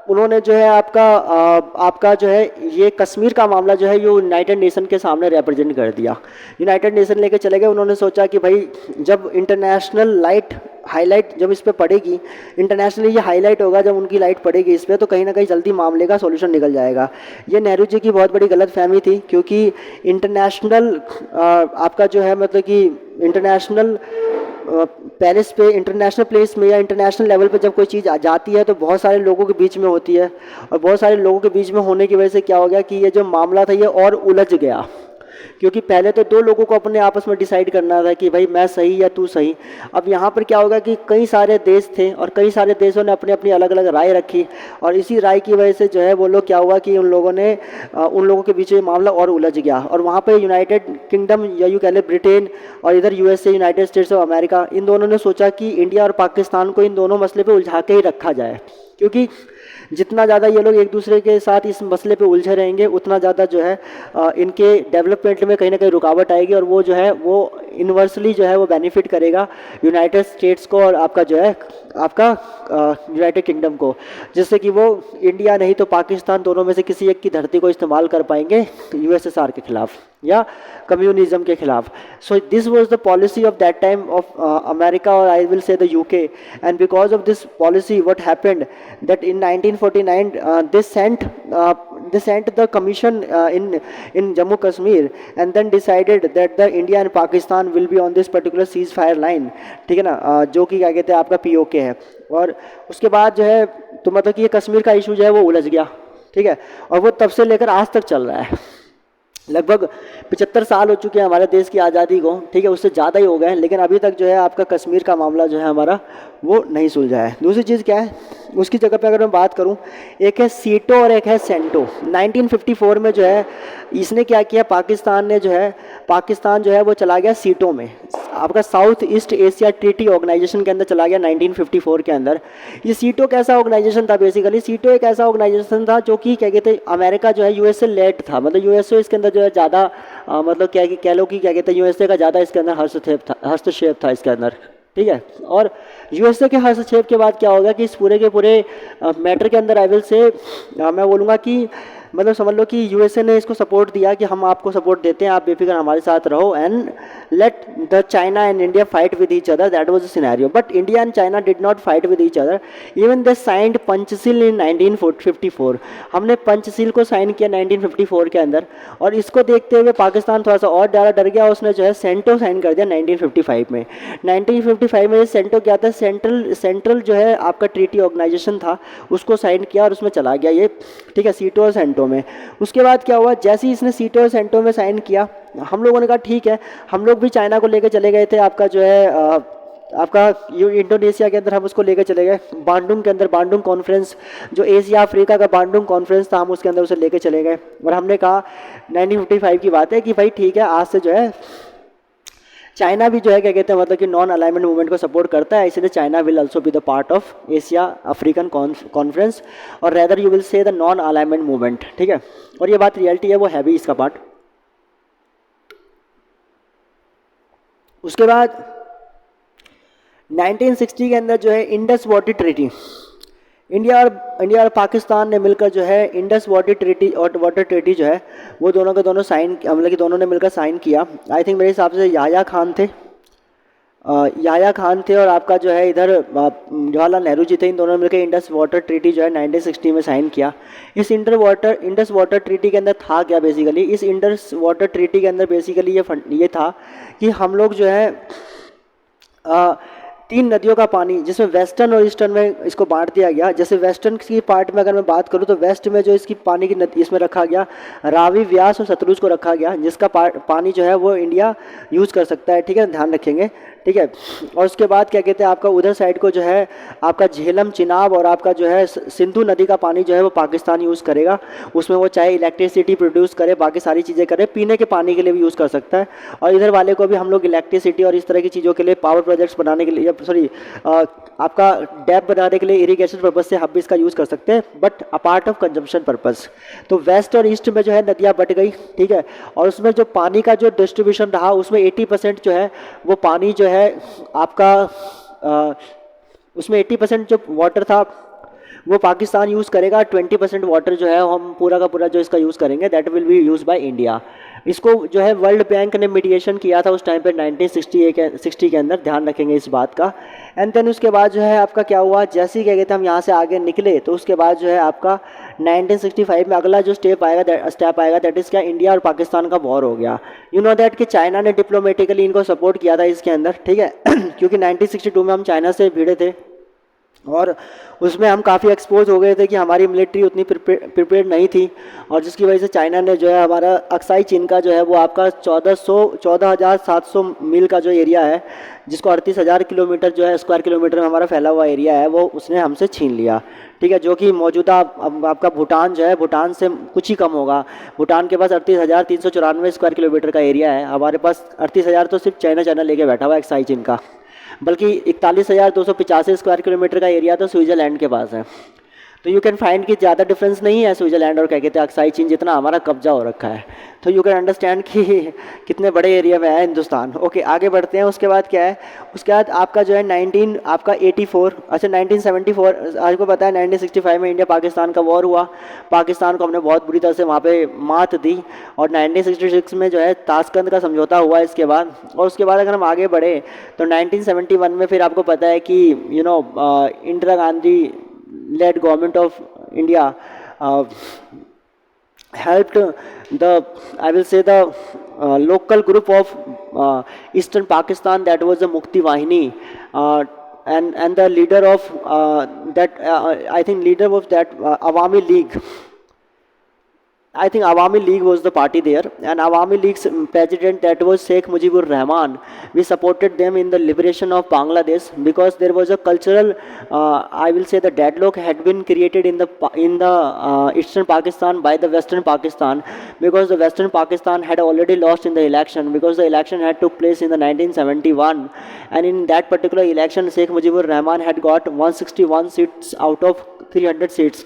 उन्होंने जो है आपका जो है ये कश्मीर का मामला जो है ये यूनाइटेड नेशन के सामने रिप्रेजेंट कर दिया। यूनाइटेड नेशन लेके चले गए। उन्होंने सोचा कि भाई जब इंटरनेशनल लाइट हाईलाइट जब इस पे पड़ेगी, इंटरनेशनली ये हाईलाइट होगा जब उनकी लाइट पड़ेगी इस पे, तो कहीं ना कहीं जल्दी मामले का सॉल्यूशन निकल जाएगा। ये नेहरू जी की बहुत बड़ी गलतफहमी थी क्योंकि इंटरनेशनल आपका जो है मतलब कि इंटरनेशनल पैलेस पे, इंटरनेशनल प्लेस में या इंटरनेशनल लेवल पे जब कोई चीज़ आ जाती है तो बहुत सारे लोगों के बीच में होती है और बहुत सारे लोगों के बीच में होने की वजह से क्या हो गया कि ये जो मामला था ये और उलझ गया। क्योंकि पहले तो दो लोगों को अपने आपस में डिसाइड करना था कि भाई मैं सही या तू सही। अब यहाँ पर क्या होगा कि कई सारे देश थे और कई सारे देशों ने अपनी अपनी अलग अलग राय रखी और इसी राय की वजह से जो है वो लोग क्या हुआ कि उन लोगों के बीच में मामला और उलझ गया। और वहाँ पर यूनाइटेड किंगडम या यूँ कह ले ब्रिटेन और इधर USA United States of America, इन दोनों ने सोचा कि इंडिया और पाकिस्तान को इन दोनों मसले पर उलझा के ही रखा जाए, क्योंकि जितना ज़्यादा ये लोग एक दूसरे के साथ इस मसले पे उलझे रहेंगे उतना ज़्यादा जो है इनके डेवलपमेंट में कहीं ना कहीं रुकावट आएगी और वो जो है वो इन्वर्सली जो है वो बेनिफिट करेगा यूनाइटेड स्टेट्स को और आपका जो है आपका यूनाइटेड किंगडम को, जिससे कि वो इंडिया नहीं तो पाकिस्तान दोनों में से किसी एक की धरती को इस्तेमाल कर पाएंगे USSR के खिलाफ या कम्युनिज्म के खिलाफ। So this was the policy of that time of America और I will say the UK, and because of this policy what happened that in 1949 they sent the commission in Jammu Kashmir and then decided that the India and Pakistan will be on this particular ceasefire line, ठीक है ना, जो कि क्या कहते हैं आपका POK है। और उसके बाद जो है तो मतलब कि ये कश्मीर का इशू जो है वो उलझ गया, ठीक है, और वो तब से लेकर आज तक चल रहा है। लगभग 75 साल हो चुके हैं हमारे देश की आज़ादी को, ठीक है, उससे ज़्यादा ही हो गए हैं, लेकिन अभी तक जो है आपका कश्मीर का मामला जो है हमारा वो नहीं सुलझा है। दूसरी चीज़ क्या है, उसकी जगह पे अगर मैं बात करूं, एक है सीटो और एक है सेंटो। 1954 में जो है इसने क्या किया, पाकिस्तान जो है वो चला गया सीटो में, आपका south east Asia treaty organisation के अंदर चला गया 1954 के अंदर। ये सीटो कैसा ऑर्गेनाइजेशन था, बेसिकली सीटो एक ऐसा ऑर्गेनाइजेशन था जो कि क्या कहते हैं अमेरिका जो है USA लेड था, मतलब USA इसके अंदर जो है ज़्यादा मतलब क्या कह लो कि क्या कहते हैं USA का ज़्यादा इसके अंदर हस्तक्षेप था इसके अंदर, ठीक है। और USA के हस्तक्षेप के बाद क्या होगा कि इस पूरे के पूरे मैटर के अंदर आई विल से मैं बोलूँगा कि मतलब समझ लो कि USA ने इसको सपोर्ट दिया कि हम आपको सपोर्ट देते हैं, आप बेफिक्र हमारे साथ रहो, and let the China and India fight with each other, that was the scenario. But India and China did not fight with each other, even they signed Panchsheel in 1954। हमने पंचशील को साइन किया 1954 के अंदर, और इसको देखते हुए पाकिस्तान थोड़ा सा और डर गया, उसने जो है सेंटो साइन कर दिया 1955 में। 1955 में ये सेंटो क्या था, सेंट्रल जो है आपका ट्रीटी ऑर्गेनाइजेशन था, उसको साइन किया और उसमें चला गया ये, ठीक है, सीटो और सेंटो में। उसके बाद क्या हुआ, जैसे ही इसने सीटो और सेंटो में साइन किया हम लोगों ने कहा ठीक है, हम लोग भी चाइना को लेके चले गए थे, आपका जो है आपका इंडोनेशिया के अंदर हम उसको लेके चले गए, बांडुंग के अंदर, बांडुंग कॉन्फ्रेंस जो एशिया अफ्रीका का बांडुंग कॉन्फ्रेंस था, हम उसके अंदर उसे लेके चले गए और हमने कहा 1955 की बात है कि भाई ठीक है, आज से जो है चाइना भी जो है क्या कहते हैं मतलब कि नॉन अलाइनमेंट मूवमेंट को सपोर्ट करता है, इसलिए China will also be the part of Asia African conference और rather you will say the non alignment movement, ठीक है। और ये बात रियलिटी है, वो है भी इसका पार्ट। उसके बाद 1960 के अंदर जो है इंडस वाटर ट्रीटी, इंडिया और पाकिस्तान ने मिलकर जो है इंडस वाटर ट्रीटी और वाटर ट्रीटी जो है वो दोनों के दोनों साइन, मतलब कि दोनों ने मिलकर साइन किया। आई थिंक मेरे हिसाब से याह्या खान थे, याह्या खान थे और आपका जो है इधर जवाहरलाल नेहरू जी थे, इन दोनों ने मिलकर इंडस वाटर ट्रीटी जो है 1960 में साइन किया। इस इंडस वाटर ट्रीटी के अंदर था क्या बेसिकली, इस इंडस वाटर ट्रीटी के अंदर बेसिकली ये था कि हम लोग जो है तीन नदियों का पानी, जिसमें वेस्टर्न और ईस्टर्न में इसको बांट दिया गया। जैसे वेस्टर्न की पार्ट में अगर मैं बात करूं तो वेस्ट में जो इसकी पानी की नदी इसमें रखा गया रावी, व्यास और सतलुज को रखा गया, जिसका पानी जो है वो इंडिया यूज़ कर सकता है, ठीक है, ध्यान रखेंगे, ठीक है। और उसके बाद क्या कहते हैं आपका उधर साइड को जो है आपका झेलम, चिनाब और आपका जो है सिंधु नदी का पानी जो है वो पाकिस्तान यूज़ करेगा। उसमें वो चाहे इलेक्ट्रिसिटी प्रोड्यूस करे, बाकी सारी चीज़ें करे, पीने के पानी के लिए भी यूज़ कर सकता है। और इधर वाले को भी हम लोग इलेक्ट्रिसिटी और इस तरह की चीज़ों के लिए, पावर प्रोजेक्ट्स बनाने के लिए, सॉरी आपका डैम बनाने के लिए, इरीगेशन पर्पज़ से हम भी इसका यूज़ कर सकते हैं, but apart of consumption purpose. तो वेस्ट और ईस्ट में जो है नदियाँ बट गई, ठीक है। और उसमें जो पानी का जो डिस्ट्रीब्यूशन रहा उसमें 80% जो है वो पानी जो है आपका उसमें 80% जो वाटर था वो पाकिस्तान यूज़ करेगा, 20% वाटर जो है हम पूरा का पूरा जो इसका यूज़ करेंगे, that will be use by India. इसको जो है वर्ल्ड बैंक ने मीडिएशन किया था उस टाइम पे 1960 के अंदर, ध्यान रखेंगे इस बात का। एंड देन उसके बाद जो है आपका क्या हुआ, जैसे ही क्या कहते हैं हम यहाँ से आगे निकले तो उसके बाद जो है आपका 1965 में अगला जो स्टेप आएगा दैट इज़ क्या, इंडिया और पाकिस्तान का वॉर हो गया। यू नो दैट कि चाइना ने डिप्लोमेटिकली इनको सपोर्ट किया था इसके अंदर, ठीक है क्योंकि 1962 में हम चाइना से भिड़े थे और उसमें हम काफ़ी एक्सपोज हो गए थे कि हमारी मिलिट्री उतनी प्रिपेयर्ड नहीं थी, और जिसकी वजह से चाइना ने जो है हमारा अक्साई चीन का जो है वो आपका 14,700 मील का जो एरिया है, जिसको 38,000 किलोमीटर जो है स्क्वायर किलोमीटर में हमारा फैला हुआ एरिया है, वो उसने हमसे छीन लिया, ठीक है। जो कि मौजूदा आपका भूटान जो है, भूटान से कुछ ही कम होगा। भूटान के पास 38,394 स्क्वायर किलोमीटर का एरिया है, हमारे पास 38,000 तो सिर्फ चाइना लेके बैठा हुआ है अक्साई चीन का, बल्कि 41,285 स्क्वायर किलोमीटर का एरिया तो स्विट्ज़रलैंड के पास है। तो यू कैन फाइंड कि ज़्यादा डिफरेंस नहीं है स्विट्ज़रलैंड और क्या कहते हैं अक्साई चीन जितना हमारा कब्जा हो रखा है। तो यू कैन अंडरस्टैंड कि कितने बड़े एरिया में है हिंदुस्तान। ओके आगे बढ़ते हैं। उसके बाद क्या है, उसके बाद आपका जो है 1974 आपको पता है 1965 में इंडिया पाकिस्तान का वॉर हुआ। पाकिस्तान को हमने बहुत बुरी तरह से वहाँ पे मात दी और 1966 में जो है ताशकंद का समझौता हुआ इसके बाद। और उसके बाद अगर हम आगे बढ़े तो 1971 में फिर आपको पता है कि Indira Gandhi led government of India helped the, I will say, the local group of Eastern Pakistan, that was the Mukti Wahini, and the leader of that I think leader of that Awami League. I think Awami League was the party there, and Awami League's president, that was Sheikh Mujibur Rahman. We supported them in the liberation of Bangladesh because there was a cultural, I will say, the deadlock had been created in the Eastern Pakistan by the Western Pakistan, because the Western Pakistan had already lost in the election, because the election had took place in the 1971, and in that particular election Sheikh Mujibur Rahman had got 161 seats out of 300 seats.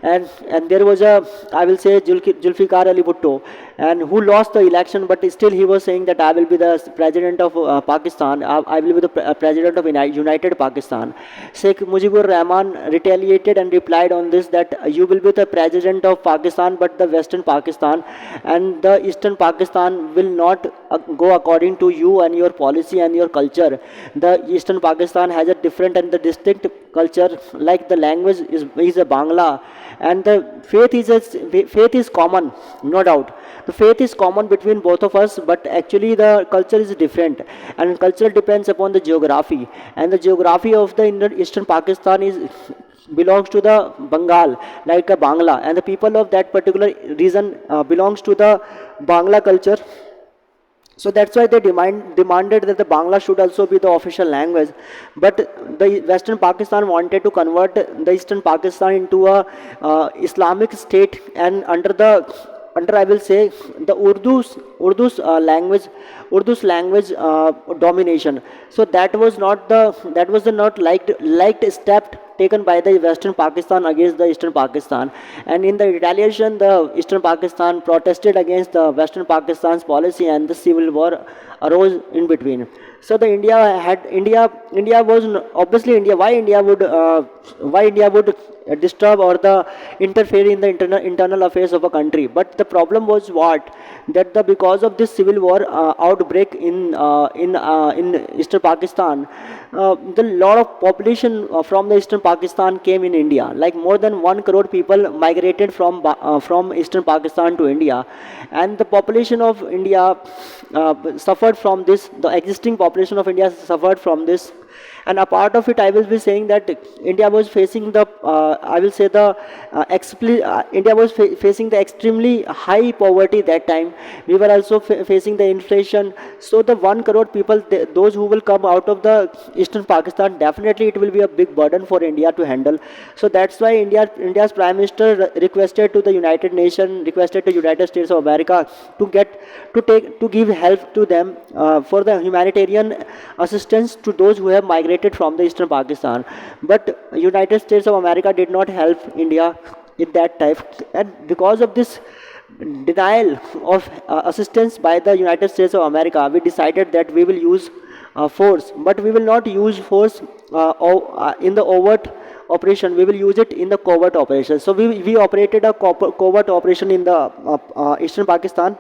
And there was a, I will say, Zulfikar Ali Bhutto, and who lost the election, but still he was saying that I will be the president of Pakistan, I will be the president of United Pakistan. Sheikh Mujibur Rahman retaliated and replied on this that you will be the president of Pakistan, but the Western Pakistan, and the Eastern Pakistan will not go according to you and your policy and your culture. The Eastern Pakistan has a different and the distinct culture, like the language is a Bangla, and the faith is common, no doubt. The faith is common between both of us, but actually the culture is different, and culture depends upon the geography, and the geography of the Eastern Pakistan belongs to the Bengal, like a Bangla, and the people of that particular region belongs to the Bangla culture, So that's why they demanded that the Bangla should also be the official language. But the Western Pakistan wanted to convert the Eastern Pakistan into a Islamic state, and under I will say the Urdu's language domination. So that was the not liked step taken by the Western Pakistan against the Eastern Pakistan, and in the retaliation, the Eastern Pakistan protested against the Western Pakistan's policy, and the civil war arose in between. So the India was obviously India. Why India would disturb or the interfere in the internal affairs of a country? But the problem was what, that the because of this civil war outbreak in Eastern Pakistan, the lot of population from the Eastern Pakistan came in India. Like more than 1 crore people migrated from Eastern Pakistan to India, and the population of India suffered from this. The existing population of India suffered from this, and a part of it, I will be saying that India was facing the I will say the India was facing the extremely high poverty that time. We were also facing the inflation. So the 1 crore people, those who will come out of the Eastern Pakistan, definitely it will be a big burden for India to handle. So that's why India's Prime Minister requested to the United Nations, requested to United States of America to give help to them for the humanitarian assistance to those who have migrated from the Eastern Pakistan. But United States of America did not help India in that time, and because of this denial of assistance by the United States of America, we decided that we will use force, but we will not use force in the overt operation. We will use it in the covert operation. So we operated a covert operation in the Eastern Pakistan.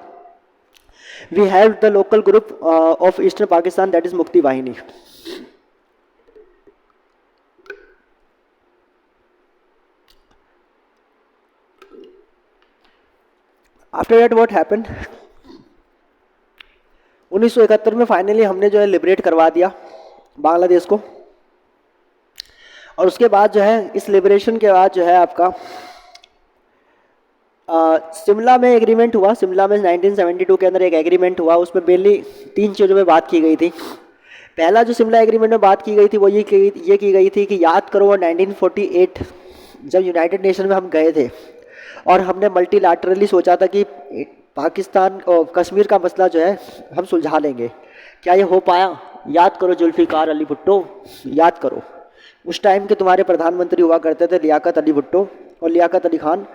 We have the local group of Eastern Pakistan, that is Mukti Wahini. After that what happened, 1971 में फाइनली हमने जो है लिबरेट करवा दिया बांग्लादेश को, और उसके बाद जो है इस लिबरेशन के बाद जो है आपका शिमला में एग्रीमेंट हुआ. शिमला में 1972 के अंदर एक एग्रीमेंट हुआ. उसमें मेनली 3 चीज़ों में बात की गई थी. पहला जो शिमला एग्रीमेंट में बात की गई थी वो ये की गई थी कि याद करो 1948 जब यूनाइटेड नेशन में हम गए थे और हमने मल्टीलैटरली सोचा था कि पाकिस्तान और कश्मीर का मसला जो है हम सुलझा लेंगे. क्या ये हो पाया? याद करो जुल्फ़िकार अली भुट्टो, याद करो. उस टाइम के तुम्हारे प्रधानमंत्री हुआ करते थे लियाकत अली भुट्टो और लियाकत अली खान.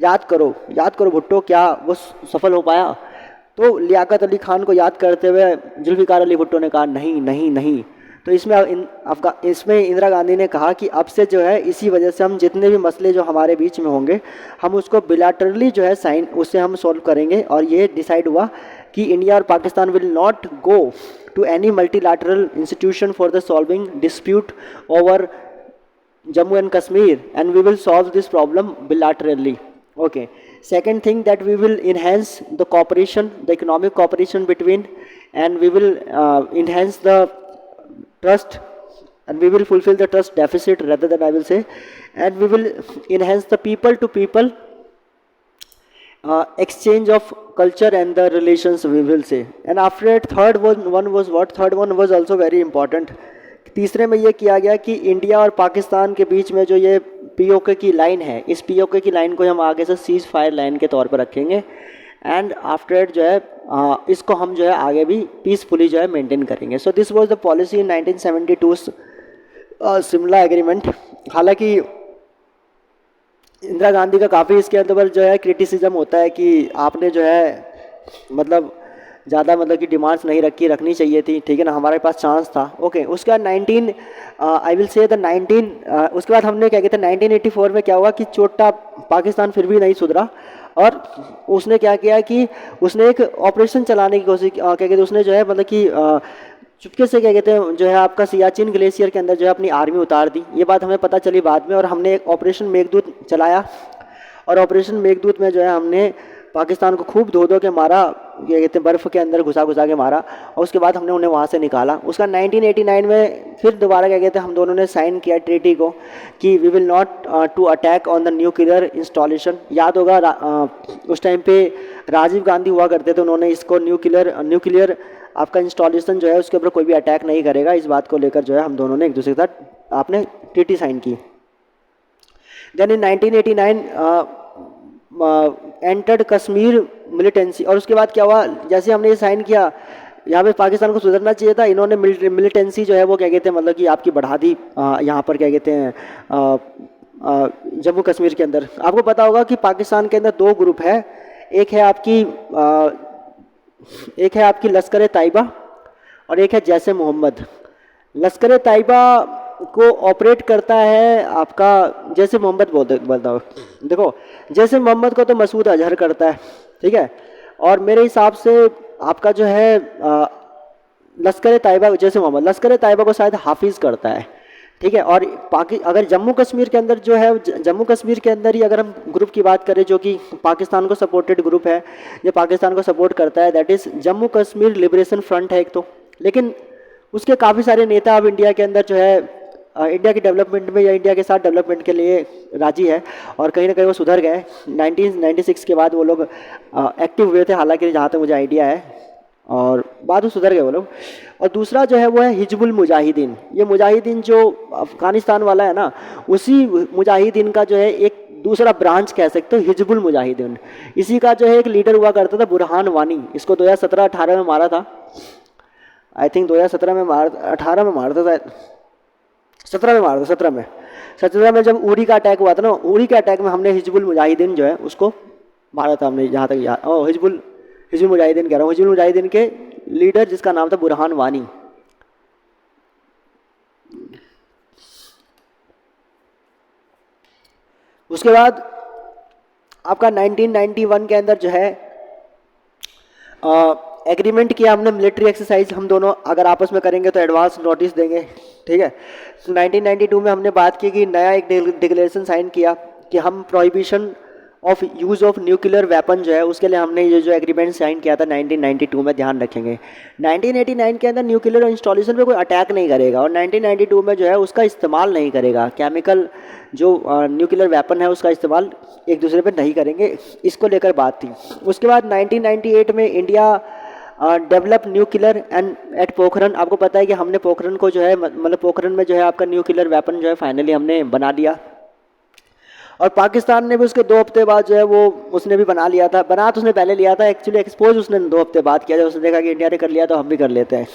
याद करो भुट्टो, क्या वो सफल हो पाया? तो लियाकत अली खान को याद करते हुए जुल्फ़िकार अली भुट्टो ने कहा नहीं नहीं नहीं. तो इसमें इंदिरा गांधी ने कहा कि अब से जो है इसी वजह से हम जितने भी मसले जो हमारे बीच में होंगे हम उसको बिलैटरली जो है उससे हम सॉल्व करेंगे. और ये डिसाइड हुआ कि इंडिया और Pakistan will not go to any multilateral institution for the solving dispute over Jammu and Kashmir, and we will solve this problem bilaterally. Okay. Second thing, that we will enhance the cooperation, the economic cooperation between, and we will enhance the trust, and we will fulfill the trust deficit rather than I will say, and we will enhance the people to people exchange of culture and the relations, we will say. And after that, third one was what? Third one was also very important. तीसरे में ये किया गया कि इंडिया और पाकिस्तान के बीच में जो ये पीओके की लाइन है, इस पीओके की लाइन को हम आगे से सीज फायर लाइन के तौर पर रखेंगे, एंड आफ्टर एट जो है इसको हम जो है आगे भी पीसफुली जो है मेंटेन करेंगे. सो this was the policy in 1972 Shimla agreement. हालांकि इंदिरा गांधी का काफ़ी इसके अंदर जो है क्रिटिसिज्म होता है कि आपने जो है मतलब ज़्यादा मतलब कि डिमांड्स नहीं रखनी चाहिए थी, ठीक है ना, हमारे पास चांस था. ओके. उसके बाद आई विल से उसके बाद हमने क्या कहते हैं 1984 में क्या हुआ कि छोटा पाकिस्तान फिर भी नहीं सुधरा, और उसने क्या किया कि उसने एक ऑपरेशन चलाने की कोशिश क्या कहते हैं उसने जो है मतलब कि चुपके से क्या कहते हैं जो है आपका सियाचिन ग्लेशियर के अंदर जो है अपनी आर्मी उतार दी. ये बात हमें पता चली बाद में, और हमने एक ऑपरेशन मेघदूत चलाया, और ऑपरेशन मेघदूत में जो है हमने पाकिस्तान को खूब धो धो के मारा, ये कहते हैं बर्फ़ के अंदर घुसा घुसा के मारा, और उसके बाद हमने उन्हें वहाँ से निकाला। उसका 1989 में फिर दोबारा क्या कहते हैं हम दोनों ने साइन किया ट्रीटी को कि we will not to attack on the nuclear installation. याद होगा उस टाइम पे राजीव गांधी हुआ करते थे, उन्होंने इसको न्यूक्लियर आपका इंस्टॉलेशन जो है उसके ऊपर कोई भी अटैक नहीं करेगा, इस बात को लेकर जो है हम दोनों ने एक दूसरे के साथ आपने ट्रीटी साइन की। Then in 1989 entered Kashmir militancy, और उसके बाद क्या हुआ, जैसे हमने ये साइन किया यहाँ पे पाकिस्तान को सुधरना चाहिए था, इन्होंने मिलिटेंसी जो है वो क्या कहते हैं मतलब कि आपकी बढ़ा दी यहाँ पर क्या कहते हैं जम्मू कश्मीर के अंदर। आपको पता होगा कि पाकिस्तान के अंदर दो ग्रुप है, एक है आपकी लश्कर तैयबा और एक है जैश मोहम्मद। लश्कर तैयबा को ऑपरेट करता है आपका जैश मोहम्मद बोलता हूँ। देखो जैश मोहम्मद को तो मसूद अजहर करता है, ठीक है, और मेरे हिसाब से आपका जो है लश्कर तैयबा जैश मोहम्मद लश्कर तैयबा को शायद हाफिज़ करता है, ठीक है। और अगर जम्मू कश्मीर के अंदर जो है जम्मू कश्मीर के अंदर ही अगर हम ग्रुप की बात करें जो कि पाकिस्तान को सपोर्टेड ग्रुप है, जो पाकिस्तान को सपोर्ट करता है, that is Jammu Kashmir liberation front है एक तो। लेकिन उसके काफ़ी सारे नेता अब इंडिया के अंदर जो है इंडिया की डेवलपमेंट में या इंडिया के साथ डेवलपमेंट के लिए राजी है, और कहीं ना कहीं वो सुधर गए। 1996 के बाद वो लोग एक्टिव हुए थे, हालांकि जहाँ तक मुझे आइडिया है, और बाद में सुधर गए वो लोग। और दूसरा जो है वो है हिजबुल मुजाहिदीन। ये मुजाहिदीन जो अफ़गानिस्तान वाला है ना, उसी मुजाहिदीन का जो है एक दूसरा ब्रांच कह सकते हो, हिजबुल मुजाहिदीन। इसी का जो है एक लीडर हुआ करता था बुरहान वानी, इसको 2017-18 में मारा था, आई थिंक 2017 में 18 में मारता था, 17 में मारा था, 17 में जब उरी का अटैक हुआ था ना, उरी के अटैक में हमने हिजबुल मुजाहिदीन जो है उसको मारा था हमने, जहाँ तक याद हिजबुल मुजाहिदीन कह रहा हूँ, हिजबुल मुजाहिदीन के लीडर जिसका नाम था बुरहान वानी। उसके बाद आपका 1991 के अंदर जो है एग्रीमेंट किया हमने, मिलिट्री एक्सरसाइज हम दोनों अगर आपस में करेंगे तो एडवांस नोटिस देंगे, ठीक है। 1992 में हमने बात की कि नया एक डिक्लेरेशन साइन किया कि हम prohibition of use of nuclear weapon जो है उसके लिए हमने ये जो एग्रीमेंट साइन किया था 1992 में, ध्यान रखेंगे 1989 के अंदर न्यूक्लियर इंस्टॉलेशन पे कोई अटैक नहीं करेगा, और 1992 में जो है उसका इस्तेमाल नहीं करेगा, केमिकल जो न्यूक्लियर वेपन है उसका इस्तेमाल एक दूसरे पे नहीं करेंगे, इसको लेकर बात थी। उसके बाद 1998 में India develop nuclear and at Pokhran. आपको पता है कि हमने पोखरन को जो है मतलब पोखरन में जो है आपका न्यूक्लियर वेपन जो है फाइनली हमने बना लिया, और पाकिस्तान ने भी उसके 2 हफ्ते बाद जो है वो उसने भी बना लिया था। बना तो उसने पहले लिया था, एक्चुअली एक्सपोज उसने 2 हफ्ते बाद किया, जब उसने देखा कि इंडिया ने कर लिया तो हम भी कर लेते हैं,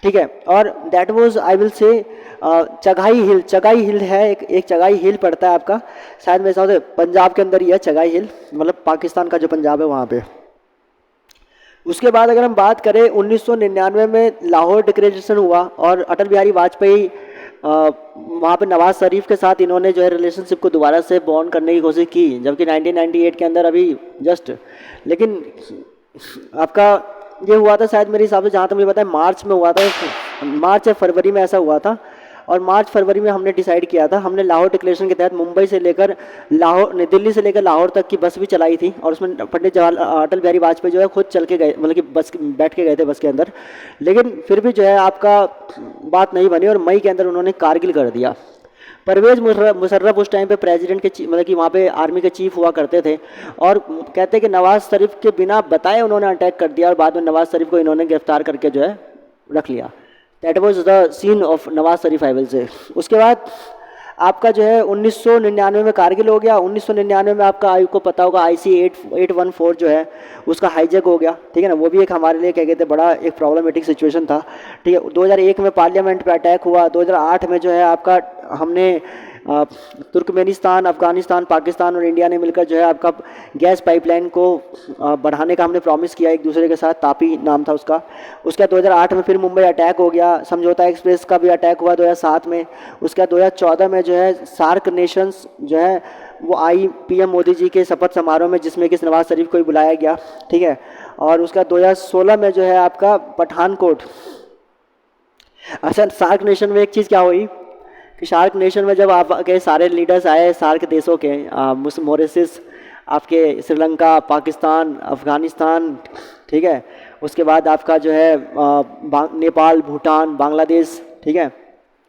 ठीक है। और दैट वाज आई विल से चगाई हिल है, एक चगाई हिल पड़ता है आपका, शायद मेरे हिसाब से पंजाब के अंदर ही है चगाई हिल, मतलब पाकिस्तान का जो पंजाब है वहाँ पे। उसके बाद अगर हम बात करें 1999 में लाहौर डिक्लेरेशन हुआ, और अटल बिहारी वाजपेयी वहाँ पे नवाज़ शरीफ के साथ इन्होंने जो है रिलेशनशिप को दोबारा से बॉन्ड करने की कोशिश की, जबकि 1998 के अंदर अभी जस्ट, लेकिन आपका ये हुआ था शायद मेरे हिसाब से जहाँ तक मुझे पता है मार्च में हुआ था, मार्च या फरवरी में ऐसा हुआ था, और मार्च फरवरी में हमने डिसाइड किया था, हमने लाहौर डिक्लेरेशन के तहत मुंबई से लेकर लाहौर दिल्ली से लेकर लाहौर तक की बस भी चलाई थी, और उसमें पंडित जवाहरलाल अटल बिहारी वाजपेयी जो है खुद चल के गए, मतलब कि बस बैठ के गए थे बस के अंदर, लेकिन फिर भी जो है आपका बात नहीं बनी, और मई के अंदर उन्होंने कारगिल कर दिया। परवेज़ मुशर्रफ उस टाइम पे प्रेसिडेंट के मतलब कि वहाँ पे आर्मी के चीफ हुआ करते थे, और कहते हैं कि नवाज़ शरीफ के बिना बताए उन्होंने अटैक कर दिया, और बाद में नवाज़ शरीफ को इन्होंने गिरफ्तार करके जो है रख लिया। That was the scene of Nawaz Sharif I will say. उसके बाद आपका जो है 1999 में कारगिल हो गया। 1999 में आपका को पता होगा IC-814 जो है उसका हाईजैक हो गया, ठीक है ना, वो भी एक हमारे लिए क्या कहते हैं बड़ा एक प्रॉब्लमेटिक सिचुएशन था, ठीक है। 2001 में पार्लियामेंट पे अटैक हुआ। 2008 में जो है आपका हमने तुर्कमेनिस्तान, अफ़गानिस्तान, पाकिस्तान और इंडिया ने मिलकर जो है आपका गैस पाइपलाइन को बढ़ाने का हमने प्रॉमिस किया एक दूसरे के साथ, तापी नाम था उसका। उसके बाद 2008 में फिर मुंबई अटैक हो गया। समझौता एक्सप्रेस का भी अटैक हुआ 2007 में। उसके बाद 2014 में जो है सार्क नेशंस जो है वो आई PM मोदी जी के शपथ समारोह में, जिसमें कि नवाज शरीफ को ही बुलाया गया, ठीक है। और उसका 2016 में जो है आपका पठानकोट। अच्छा, सार्क नेशन में एक चीज़ क्या हुई कि सार्क नेशन में जब आपके सारे लीडर्स आए सार्क देशों के, मॉरिशस, आपके श्रीलंका, पाकिस्तान, अफ़गानिस्तान, ठीक है। उसके बाद आपका जो है नेपाल, भूटान, बांग्लादेश, ठीक है।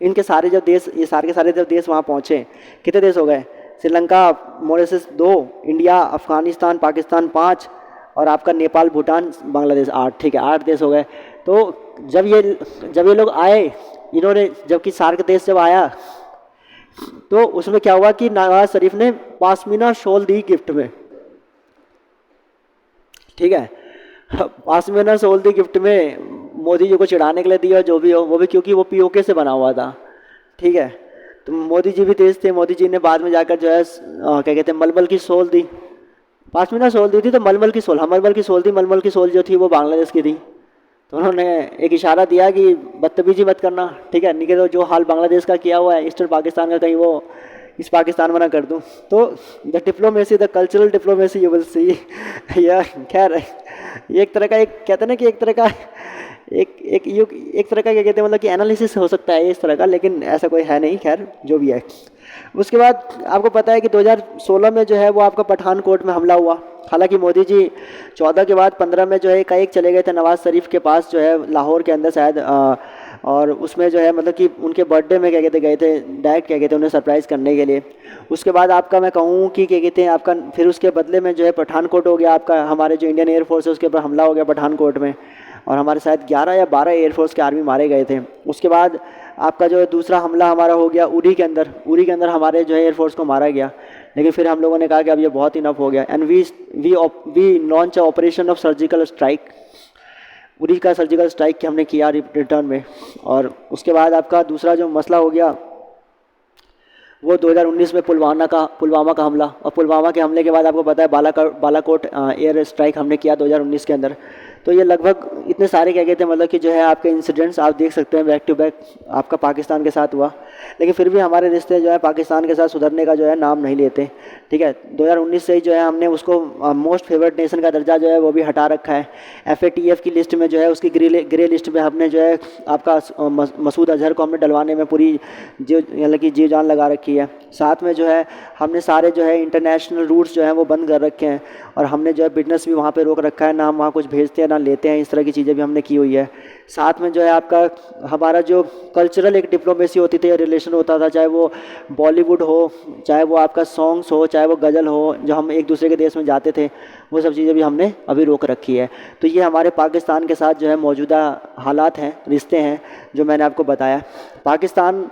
इनके सारे जो देश, ये सारे के सारे जब देश वहाँ पहुँचे, कितने देश हो गए? श्रीलंका, मॉरिशस 2, इंडिया, अफ़गानिस्तान, पाकिस्तान 5, और आपका नेपाल, भूटान, बांग्लादेश 8, ठीक है, 8 देश हो गए। तो जब ये लोग आए, इन्होंने जबकि सार्क देश जब आया, तो उसमें क्या हुआ कि नवाज शरीफ ने पाशमीना शॉल दी गिफ्ट में, ठीक है। पाशमीना शॉल दी गिफ्ट में, मोदी जी को चिढ़ाने के लिए दिया, जो भी हो, वो भी क्योंकि वो पीओके से बना हुआ था, ठीक है। तो मोदी जी भी तेज थे, मोदी जी ने बाद में जाकर जो है क्या कहते हैं, मलमल की शॉल दी। पाशमीना शॉल दी थी तो मलमल की शॉल, हाँ मलमल की शॉल दी। मलमल की शॉल जो थी वो बांग्लादेश की थी। तो उन्होंने एक इशारा दिया कि बदतमीजी मत करना, ठीक है, नहीं तो जो हाल बांग्लादेश का किया हुआ है ईस्टर्न पाकिस्तान का, कहीं वो इस पाकिस्तान में ना कर दूँ। तो the diplomacy, the cultural diplomacy you will see, या खैर ये एक तरह का, एक कहते हैं ना कि एक तरह का एक तरह का क्या कहते हैं, मतलब कि एनालिसिस हो सकता है इस तरह का, लेकिन ऐसा कोई है नहीं, खैर जो भी है। उसके बाद आपको पता है कि 2016 में जो है वो आपका पठानकोट में हमला हुआ। हालांकि मोदी जी 14 के बाद 15 में जो है एकाएक चले गए थे नवाज़ शरीफ के पास, जो है लाहौर के अंदर शायद, और उसमें जो है मतलब कि उनके बर्थडे में क्या कहते गए थे, डायरेक्ट क्या कहते हैं उन्हें सरप्राइज़ करने के लिए। उसके बाद आपका मैं कहूँ कि क्या कहते हैं आपका, फिर उसके बदले में जो है पठानकोट हो गया आपका, हमारे जो इंडियन एयरफोर्स है उसके ऊपर हमला हो गया पठानकोट में, और हमारे शायद 11 या 12 एयरफोर्स के आर्मी मारे गए थे। उसके बाद आपका जो है दूसरा हमला हमारा हो गया उरी के अंदर हमारे जो है एयरफोर्स को मारा गया। लेकिन फिर हम लोगों ने कहा कि अब ये बहुत इनफ हो गया, and we launch operation of surgical strike. Uri का सर्जिकल स्ट्राइक हमने किया रिटर्न में। और उसके बाद आपका दूसरा जो मसला हो गया वो 2019 में पुलवामा का हमला, और पुलवामा के हमले के बाद आपको पता है बालाकोट एयर स्ट्राइक हमने किया 2019 के अंदर। तो ये लगभग इतने सारे क्या कहते हैं मतलब कि जो है आपके इंसिडेंट्स आप देख सकते हैं बैक टू बैक आपका पाकिस्तान के साथ हुआ। लेकिन फिर भी हमारे रिश्ते जो है पाकिस्तान के साथ सुधरने का जो है नाम नहीं लेते, ठीक है। 2019 से ही जो है हमने उसको मोस्ट फेवरेट नेशन का दर्जा जो है वो भी हटा रखा है। FATF की लिस्ट में जो है उसकी ग्रे लिस्ट में हमने जो है आपका मसूद अजहर को हमने डलवाने में पूरी मतलब कि जी जान लगा रखी है। साथ में जो है हमने सारे जो है इंटरनेशनल रूट्स जो हैं वो बंद कर रखे हैं, और हमने जो है बिजनेस भी वहाँ पे रोक रखा है, ना हम वहाँ कुछ भेजते हैं ना लेते हैं, इस तरह की चीज़ें भी हमने की हुई है। साथ में जो है आपका हमारा जो कल्चरल एक डिप्लोमेसी होती थी, रिलेशन होता था, चाहे वो बॉलीवुड हो, चाहे वो आपका सॉन्ग्स हो, चाहे वो गज़ल हो, जो हम एक दूसरे के देश में जाते थे, वो सब चीज़ें भी हमने अभी रोक रखी है। तो ये हमारे पाकिस्तान के साथ जो है मौजूदा हालात हैं, रिश्ते हैं, जो मैंने आपको बताया। पाकिस्तान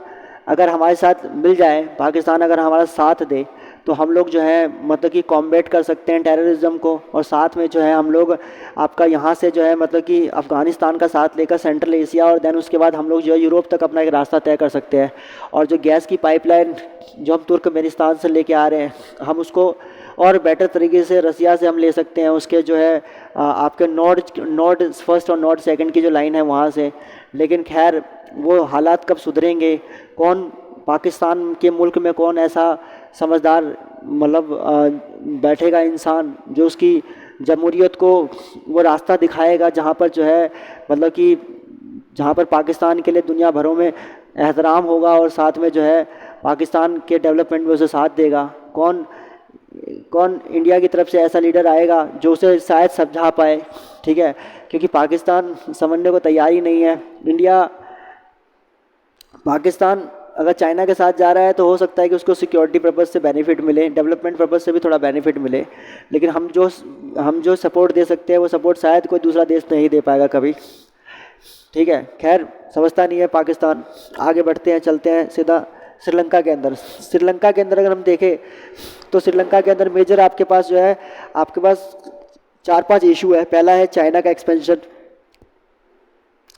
अगर हमारे साथ मिल जाए, पाकिस्तान अगर हमारा साथ दे, तो हम लोग जो है मतलब कि कॉम्बैट कर सकते हैं टेररिज्म को, और साथ में जो है हम लोग आपका यहाँ से जो है मतलब कि अफ़गानिस्तान का साथ लेकर सेंट्रल एशिया, और देन उसके बाद हम लोग जो है यूरोप तक अपना एक रास्ता तय कर सकते हैं। और जो गैस की पाइपलाइन जो हम तुर्कमेनिस्तान से लेके आ रहे हैं, हम उसको और बेटर तरीके से रसिया से हम ले सकते हैं, उसके जो है आपके नॉर्ड फर्स्ट और नॉर्ड सेकंड की जो लाइन है वहाँ से। लेकिन खैर वो हालात कब सुधरेंगे, कौन पाकिस्तान के मुल्क में कौन ऐसा समझदार मतलब बैठेगा इंसान जो उसकी जमहूरियत को वो रास्ता दिखाएगा जहाँ पर जो है मतलब कि जहाँ पर पाकिस्तान के लिए दुनिया भरों में एहतराम होगा, और साथ में जो है पाकिस्तान के डेवलपमेंट में उसे साथ देगा। कौन इंडिया की तरफ से ऐसा लीडर आएगा जो उसे शायद समझा पाए, ठीक है, क्योंकि पाकिस्तान समझने को तैयार ही नहीं है। पाकिस्तान अगर चाइना के साथ जा रहा है तो हो सकता है कि उसको सिक्योरिटी पर्पज़ से बेनिफिट मिले, डेवलपमेंट पर्पज़ से भी थोड़ा बेनिफिट मिले, लेकिन हम जो सपोर्ट दे सकते हैं वो सपोर्ट शायद कोई दूसरा देश नहीं दे पाएगा कभी, ठीक है। खैर समझता नहीं है पाकिस्तान। आगे बढ़ते हैं, चलते हैं सीधा श्रीलंका के अंदर। श्रीलंका के अंदर अगर हम देखें तो श्रीलंका के अंदर मेजर आपके पास जो है आपके पास 4-5 इशू है। पहला है चाइना का एक्सपेंशन।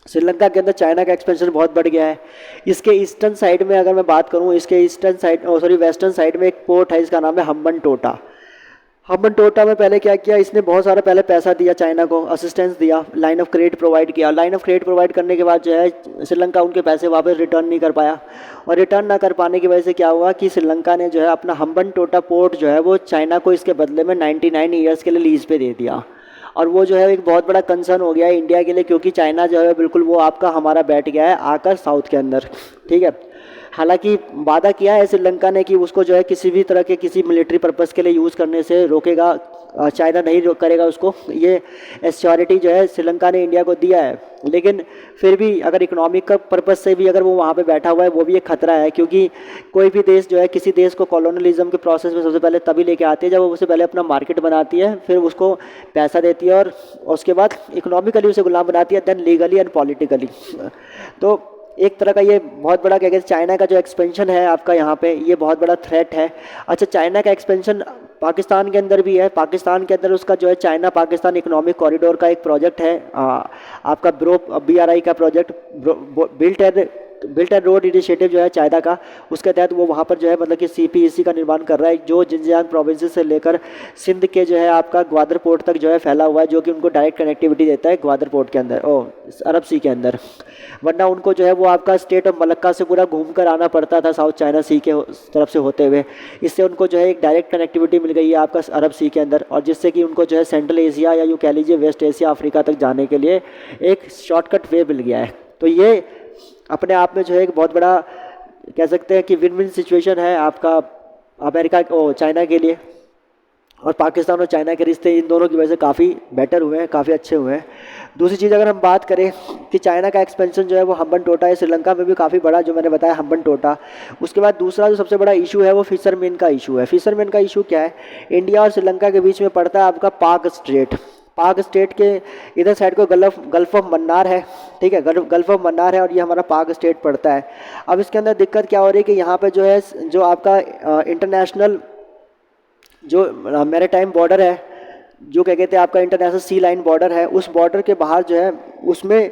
श्रीलंका के अंदर चाइना का एक्सपेंशन बहुत बढ़ गया है। इसके ईस्टर्न साइड में अगर मैं बात करूं, इसके वेस्टर्न साइड में एक पोर्ट है, इसका नाम है हम्बनटोटा। हम्बनटोटा में पहले क्या किया इसने, बहुत सारा पहले पैसा दिया चाइना को, असिस्टेंस दिया, लाइन ऑफ क्रेडिट प्रोवाइड किया। लाइन ऑफ क्रेडिट प्रोवाइड करने के बाद जो है श्रीलंका उनके पैसे वापस रिटर्न नहीं कर पाया, और रिटर्न ना कर पाने की वजह से क्या हुआ कि श्रीलंका ने जो है अपना हम्बनटोटा पोर्ट जो है वो चाइना को इसके बदले में 99 ईयर्स के लिए लीज पे दे दिया। और वो जो है एक बहुत बड़ा कंसर्न हो गया है इंडिया के लिए, क्योंकि चाइना जो है बिल्कुल वो आपका हमारा बैठ गया है आकर साउथ के अंदर, ठीक है। हालांकि वादा किया है श्रीलंका ने कि उसको जो है किसी भी तरह के किसी मिलिट्री पर्पस के लिए यूज़ करने से रोकेगा, चाइना नहीं करेगा उसको, ये एश्योरिटी जो है श्रीलंका ने इंडिया को दिया है। लेकिन फिर भी अगर इकोनॉमिक का पर्पस से भी अगर वो वहाँ पे बैठा हुआ है, वो भी एक खतरा है, क्योंकि कोई भी देश जो है किसी देश को कॉलोनलिज्म के प्रोसेस में सबसे पहले तभी लेके आती है जब वो उससे पहले अपना मार्केट बनाती है, फिर उसको पैसा देती है और उसके बाद इकोनॉमिकली उसे गुलाम बनाती है, देन लीगली एंड पॉलिटिकली। तो एक तरह का ये बहुत बड़ा क्या कहते हैं, चाइना का जो एक्सपेंशन है आपका यहाँ पे, ये बहुत बड़ा थ्रेट है। अच्छा, चाइना का एक्सपेंशन पाकिस्तान के अंदर भी है। पाकिस्तान के अंदर उसका जो है चाइना पाकिस्तान इकोनॉमिक कॉरिडोर का एक प्रोजेक्ट है, आपका BRI का project, built and road initiative जो है चाइना का, उसके तहत वो वहाँ पर जो है मतलब कि CPEC का निर्माण कर रहा है, जो जिनजियांग प्रोविंस से लेकर सिंध के जो है आपका ग्वादर पोर्ट तक जो है फैला हुआ है, जो कि उनको डायरेक्ट कनेक्टिविटी देता है ग्वादर पोर्ट के अंदर, अरब सी के अंदर। वरना उनको जो है वो आपका स्टेट ऑफ मलक्का से पूरा घूम कर आना पड़ता था साउथ चाइना सी के तरफ से होते हुए। इससे उनको जो है एक डायरेक्ट कनेक्टिविटी मिल गई है आपका अरब सी के अंदर, और जिससे कि उनको जो है सेंट्रल एशिया या यूँ कह लीजिए वेस्ट एशिया अफ्रीका तक जाने के लिए एक शॉर्टकट वे मिल गया है। तो ये अपने आप में जो है एक बहुत बड़ा कह सकते हैं कि विन विन सिचुएशन है आपका अमेरिका चाइना के लिए, और पाकिस्तान और चाइना के रिश्ते इन दोनों की वजह से काफ़ी बेटर हुए हैं, काफ़ी अच्छे हुए हैं। दूसरी चीज़ अगर हम बात करें कि चाइना का एक्सपेंशन जो है वो हम्बन टोटा है, श्रीलंका में भी काफ़ी बड़ा जो मैंने बताया हम्बन टोटा। उसके बाद दूसरा जो सबसे बड़ा इशू है वो फिशरमैन का इशू है। फिशरमैन का इशू क्या है, इंडिया और श्रीलंका के बीच में पड़ता है आपका पाक स्ट्रेट। पाक स्टेट के इधर साइड को गल्फ ऑफ मन्नार है, ठीक है, गल्फ ऑफ मन्नार है, और ये हमारा पाक स्टेट पड़ता है। अब इसके अंदर दिक्कत क्या हो रही है कि यहाँ पे जो है जो आपका इंटरनेशनल जो मैरीटाइम बॉर्डर है, जो क्या कहते हैं आपका इंटरनेशनल सी लाइन बॉर्डर है, उस बॉर्डर के बाहर जो है उसमें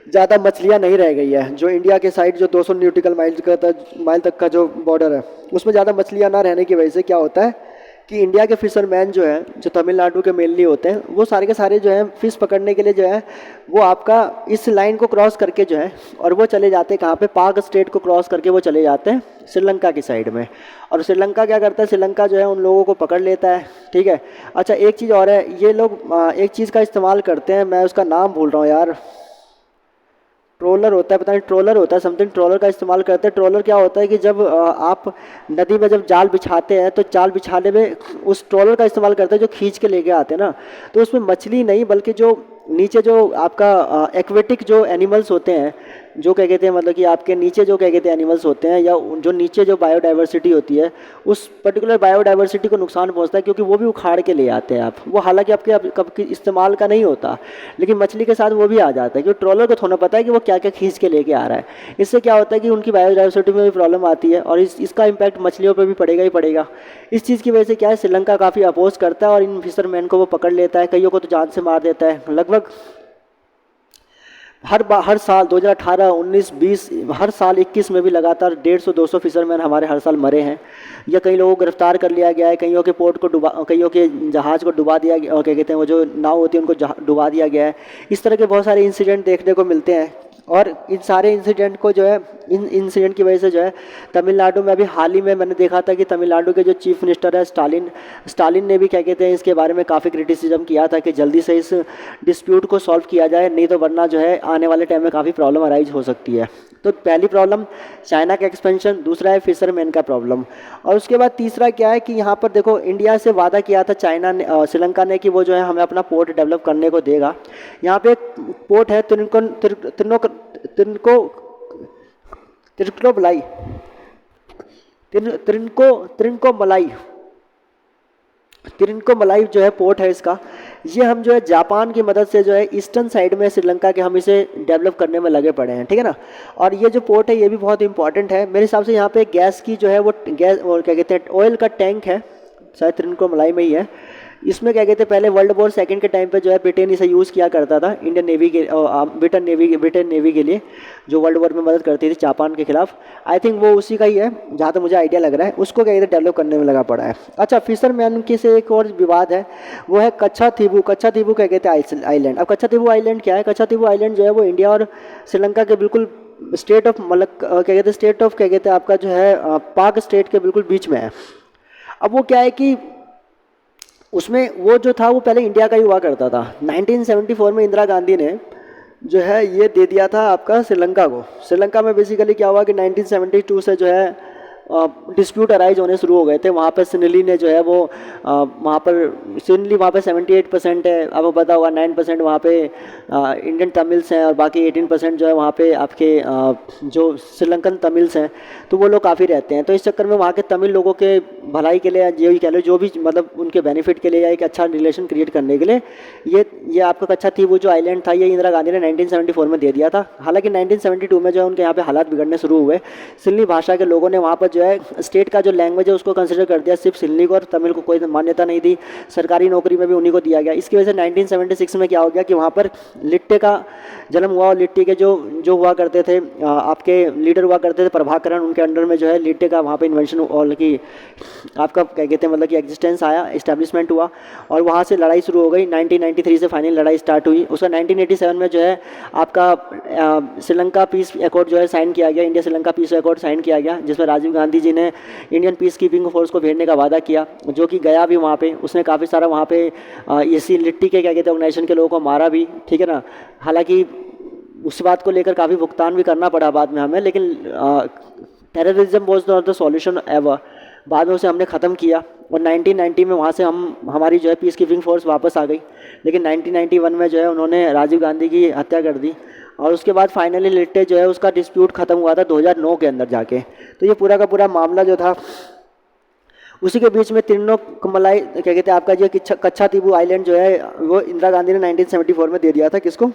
ज़्यादा मछलियाँ नहीं रह गई है। जो इंडिया के साइड जो 200 न्यूटिकल माइल तक का जो बॉर्डर है, उसमें ज़्यादा मछलियाँ ना रहने की वजह से क्या होता है कि इंडिया के फिशरमैन जो है, जो तमिलनाडु के मेनली होते हैं, वो सारे के सारे जो है फ़िश पकड़ने के लिए जो है वो आपका इस लाइन को क्रॉस करके जो है, और वो चले जाते हैं कहाँ पे, पाक स्टेट को क्रॉस करके वो चले जाते हैं श्रीलंका की साइड में। और श्रीलंका क्या करता है, श्रीलंका जो है उन लोगों को पकड़ लेता है, ठीक है। अच्छा, एक चीज़ और है, ये लोग एक चीज़ का इस्तेमाल करते हैं, मैं उसका नाम भूल रहा हूँ यार, ट्रोलर होता है, पता नहीं ट्रोलर होता है समथिंग, ट्रोलर का इस्तेमाल करते हैं। ट्रोलर क्या होता है कि जब आप नदी में जब जाल बिछाते हैं तो जाल बिछाने में उस ट्रोलर का इस्तेमाल करते हैं जो खींच के लेके आते हैं ना, तो उसमें मछली नहीं बल्कि जो नीचे जो आपका एक्वेटिक जो एनिमल्स होते हैं, जो क्या कहते हैं मतलब कि आपके नीचे जो क्या कहते हैं एनिमल्स होते हैं, या जो नीचे जो बायोडाइवर्सिटी होती है, उस पर्टिकुलर बायोडाइवर्सिटी को नुकसान पहुंचता है, क्योंकि वो भी उखाड़ के ले आते हैं आप। वो हालांकि आपके कब इस्तेमाल का नहीं होता, लेकिन मछली के साथ वो भी आ जाता है, क्योंकि ट्रोलर को थोड़ा पता है कि वो क्या क्या खींच के लेके आ रहा है। इससे क्या होता है कि उनकी बायोडाइवर्सिटी में भी प्रॉब्लम आती है, और इसका इम्पैक्ट मछलियों पर भी पड़ेगा ही पड़ेगा। इस चीज़ की वजह से क्या है, श्रीलंका काफ़ी अपोज करता है और इन फिशरमैन को वो पकड़ लेता है, कईयों को तो जान से मार देता है। लगभग हर साल 2018, 19, 20, हर साल 21 में भी लगातार 150-200 फिशरमैन हमारे हर साल मरे हैं, या कई लोगों को गिरफ्तार कर लिया गया है, कईयों के पोर्ट को कईयों के जहाज़ को डुबा दिया गया, और क्या कहते हैं वो जो नाव होती है उनको डुबा दिया गया है। इस तरह के बहुत सारे इंसिडेंट देखने को मिलते हैं, और इन सारे इंसिडेंट को जो है, इन इंसिडेंट की वजह से जो है तमिलनाडु में अभी हाल ही में मैंने देखा था कि तमिलनाडु के जो चीफ मिनिस्टर है स्टालिन ने भी क्या कहते हैं इसके बारे में काफ़ी क्रिटिसिज्म किया था कि जल्दी से इस डिस्प्यूट को सॉल्व किया जाए, नहीं तो वरना जो है आने वाले टाइम में काफ़ी प्रॉब्लम अराइज हो सकती है। तो पहली प्रॉब्लम चाइना का एक्सपेंशन, दूसरा है फिशरमैन का प्रॉब्लम, और उसके बाद तीसरा क्या है कि यहाँ पर देखो इंडिया से वादा किया था चाइना ने, श्रीलंका ने, कि वो जो है हमें अपना पोर्ट डेवलप करने को देगा। यहाँ पे एक पोर्ट है तिरुनकोमलाई जो है पोर्ट है इसका, ये हम जो है जापान की मदद से जो है ईस्टर्न साइड में श्रीलंका के हम इसे डेवलप करने में लगे पड़े हैं, ठीक है ना। और ये जो पोर्ट है ये भी बहुत इंपॉर्टेंट है मेरे हिसाब से। यहाँ पे गैस की जो है वो गैस और क्या कहते हैं ऑयल का टैंक है, शायद तिरुनकोमलाई में ही है। इसमें क्या कहते हैं पहले वर्ल्ड वॉर सेकंड के टाइम पे जो है ब्रिटेन इसे यूज़ किया करता था इंडियन नेवी के, ब्रिटेन नेवी के लिए, जो वर्ल्ड वॉर में मदद करती थी जापान के खिलाफ। आई थिंक वो उसी का ही है जहाँ तक मुझे आइडिया लग रहा है, उसको क्या कहते हैं डेवलप करने में लगा पड़ा है। अच्छा, फिशरमैन के से एक और विवाद है, वो है कच्छा थीवू क्या कहते हैं आइलैंड। अब कच्छा थीवू आइलैंड क्या है, कच्छा थीवू आइलैंड जो है वो इंडिया और श्रीलंका के बिल्कुल स्टेट ऑफ क्या कहते हैं स्टेट ऑफ क्या कहते हैं आपका जो है पाक स्टेट के बिल्कुल बीच में है। अब वो क्या है कि उसमें वो जो था वो पहले इंडिया का ही हुआ करता था। 1974 में इंदिरा गांधी ने जो है ये दे दिया था आपका श्रीलंका को। श्रीलंका में बेसिकली क्या हुआ कि 1972 से जो है डिस्प्यूट अराइज होने शुरू हो गए थे। वहाँ पर सिनली ने जो है वो वहाँ पर सिनली वहाँ पे 78% है, आपको पता होगा 9% वहाँ पे इंडियन तमिल्स हैं और बाकी 18% जो है वहाँ पे आपके जो श्रीलंकन तमिल्स हैं, तो वो लोग काफ़ी रहते हैं। तो इस चक्कर में वहाँ के तमिल लोगों के भलाई के लिए ये कह लो जो भी मतलब उनके बेनिफिट के लिए या एक अच्छा रिलेशन क्रिएट करने के लिए ये आपका कच्चा थी वो जो आइलैंड था ये इंदिरा गांधी ने 1974 में दे दिया था। हालांकि 1972 में जो है उनके यहाँ पे हालात बिगड़ने शुरू हुए। सिल्ली भाषा के लोगों ने वहाँ पर जो है स्टेट का जो लैंग्वेज है उसको कंसिडर कर दिया, सिर्फ सिल्ली को, और तमिल को कोई मान्यता नहीं दी। सरकारी नौकरी में भी उन्हीं को दिया गया। इसकी वजह से 1976 में क्या हो गया कि वहाँ पर लिट्टे का जन्म हुआ और लिट्टी के जो जो हुआ करते थे आपके लीडर हुआ करते थे प्रभाकरण, उनके अंडर में जो है लिट्टे का वहाँ पे इन्वेंशन और की आपका क्या कहते हैं मतलब कि एग्जिस्टेंस आया, इस्टेब्लिशमेंट हुआ और वहाँ से लड़ाई शुरू हो गई। 1993 से फाइनल लड़ाई स्टार्ट हुई। उसका 1987 में जो है आपका श्रीलंका पीस एकॉर्ड जो है साइन किया गया, India Sri Lanka peace accord sign किया गया, जिसमें राजीव गांधी जी ने इंडियन पीस कीपिंग फोर्स को भेजने का वादा किया, जो कि गया भी वहाँ पे। उसने काफ़ी सारा वहाँ पे इसी लिट्टी के क्या कहते हैं ऑर्गेनाइजेशन के लोगों को मारा भी, ठीक है ना। हालांकि उस बात को लेकर काफ़ी भुगतान भी करना पड़ा बाद में हमें, लेकिन terrorism was not the solution ever. बाद में उसे हमने ख़त्म किया और 1990 में वहाँ से हमारी जो है पीस कीपिंग फोर्स वापस आ गई। लेकिन 1991 में जो है उन्होंने राजीव गांधी की हत्या कर दी और उसके बाद फाइनली लिट्टे जो है उसका डिस्प्यूट ख़त्म हुआ था 2009 के अंदर जाके। तो ये पूरा का पूरा मामला जो था उसी के बीच में तिरुवन्नामलाई क्या कहते हैं आपका जो कच्चा तीबू आइलैंड जो है वो इंदिरा गांधी ने 1974 में दे दिया था किसको,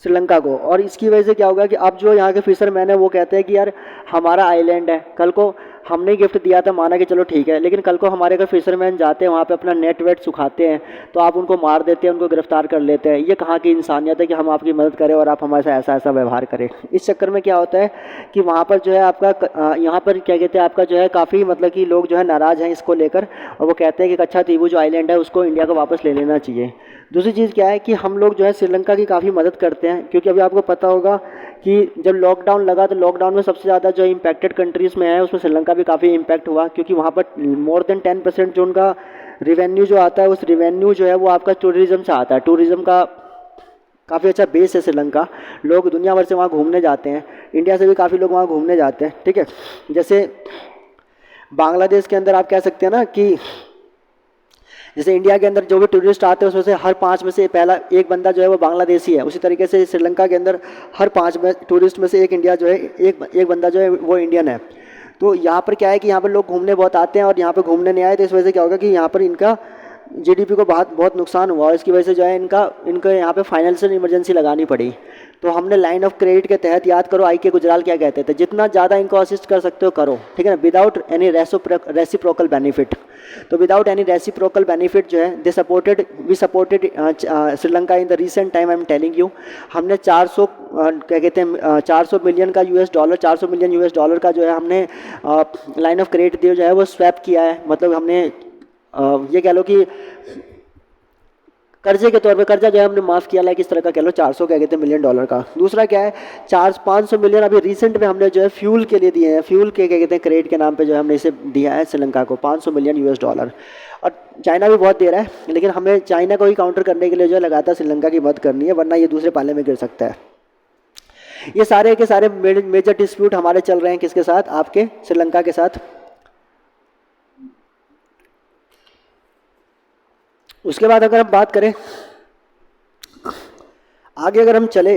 श्रीलंका को। और इसकी वजह से क्या होगा कि अब जो यहाँ के फिशरमैन है वो कहते हैं कि यार हमारा आइलैंड है, कल को हमने गिफ्ट दिया था माना कि चलो ठीक है, लेकिन कल को हमारे अगर फिशरमैन जाते हैं वहाँ पे अपना नेट वेट सुखाते हैं तो आप उनको मार देते हैं, उनको गिरफ्तार कर लेते हैं। ये कहाँ की इंसानियत है कि हम आपकी मदद करें और आप हमारे साथ ऐसा ऐसा व्यवहार करें। इस चक्कर में क्या होता है कि वहाँ पर जो है आपका यहाँ पर क्या कहते हैं आपका जो है काफ़ी मतलब कि लोग जो है नाराज़ हैं इसको लेकर और वो कहते हैं कि कच्चा तीबू जो आइलैंड है उसको इंडिया को वापस ले लेना चाहिए। दूसरी चीज़ क्या है कि हम लोग जो है श्रीलंका की काफ़ी मदद करते हैं, क्योंकि अभी आपको पता होगा कि जब लॉकडाउन लगा तो लॉकडाउन में सबसे ज़्यादा जो इम्पैक्टेड कंट्रीज़ में है उसमें श्रीलंका भी काफ़ी इम्पैक्ट हुआ, क्योंकि वहाँ पर मोर देन 10% जो उनका रिवेन्यू जो आता है उस रिवेन्यू जो है वो आपका टूरिज़्म से आता है। टूरिज़्म का काफ़ी अच्छा बेस है श्रीलंका, लोग दुनिया भर से वहाँ घूमने जाते हैं, इंडिया से भी काफ़ी लोग वहाँ घूमने जाते हैं, ठीक है। जैसे बांग्लादेश के अंदर आप कह सकते हैं ना कि जैसे इंडिया के अंदर जो भी टूरिस्ट आते हैं उसमें से हर 5 में से पहला एक बंदा जो है वो बांग्लादेशी है, उसी तरीके से श्रीलंका के अंदर हर 5 में टूरिस्ट में से एक इंडिया जो है एक बंदा जो है वो इंडियन है। तो यहाँ पर क्या है कि यहाँ पर लोग घूमने बहुत आते हैं और यहाँ पर घूमने नहीं आए तो इस वजह से क्या होगा कि यहाँ पर इनका जीडीपी को बहुत नुकसान हुआ और इसकी वजह से जो है इनको यहाँ पे फाइनेंशियल इमरजेंसी लगानी पड़ी। तो हमने लाइन ऑफ क्रेडिट के तहत, याद करो आई के गुजराल क्या कहते थे, जितना ज़्यादा इनको असिस्ट कर सकते हो करो, ठीक है ना, विदाउट एनी रेसिप्रोकल बेनिफिट। तो विदाउट एनी रेसिप्रोकल बेनिफिट जो है we supported Sri Lanka in the recent time. I am telling you, हमने 400 क्या कहते हैं 400 मिलियन का $400 मिलियन US का जो है हमने लाइन ऑफ क्रेडिट दिया जो है वो स्वैप किया है। मतलब हमने ये कह लो कि कर्जे के तौर पे कर्जा जो है हमने माफ़ किया, लाइक इस तरह का कह लो 400 क्या कहते हैं मिलियन डॉलर का। दूसरा क्या है 500 मिलियन अभी रिसेंट में हमने जो है फ्यूल के लिए दिए हैं, फ्यूल के क्या कहते हैं क्रेडिट के नाम पे जो है हमने इसे दिया है श्रीलंका को 500 मिलियन US। और चाइना भी बहुत दे रहा है, लेकिन हमें चाइना को ही काउंटर करने के लिए जो है लगातार श्रीलंका की मदद करनी है, वरना ये दूसरे पाले में गिर सकता है। ये सारे के सारे मेजर डिस्प्यूट हमारे चल रहे हैं किसके साथ, आपके श्रीलंका के साथ। उसके बाद अगर हम बात करें आगे, अगर हम चले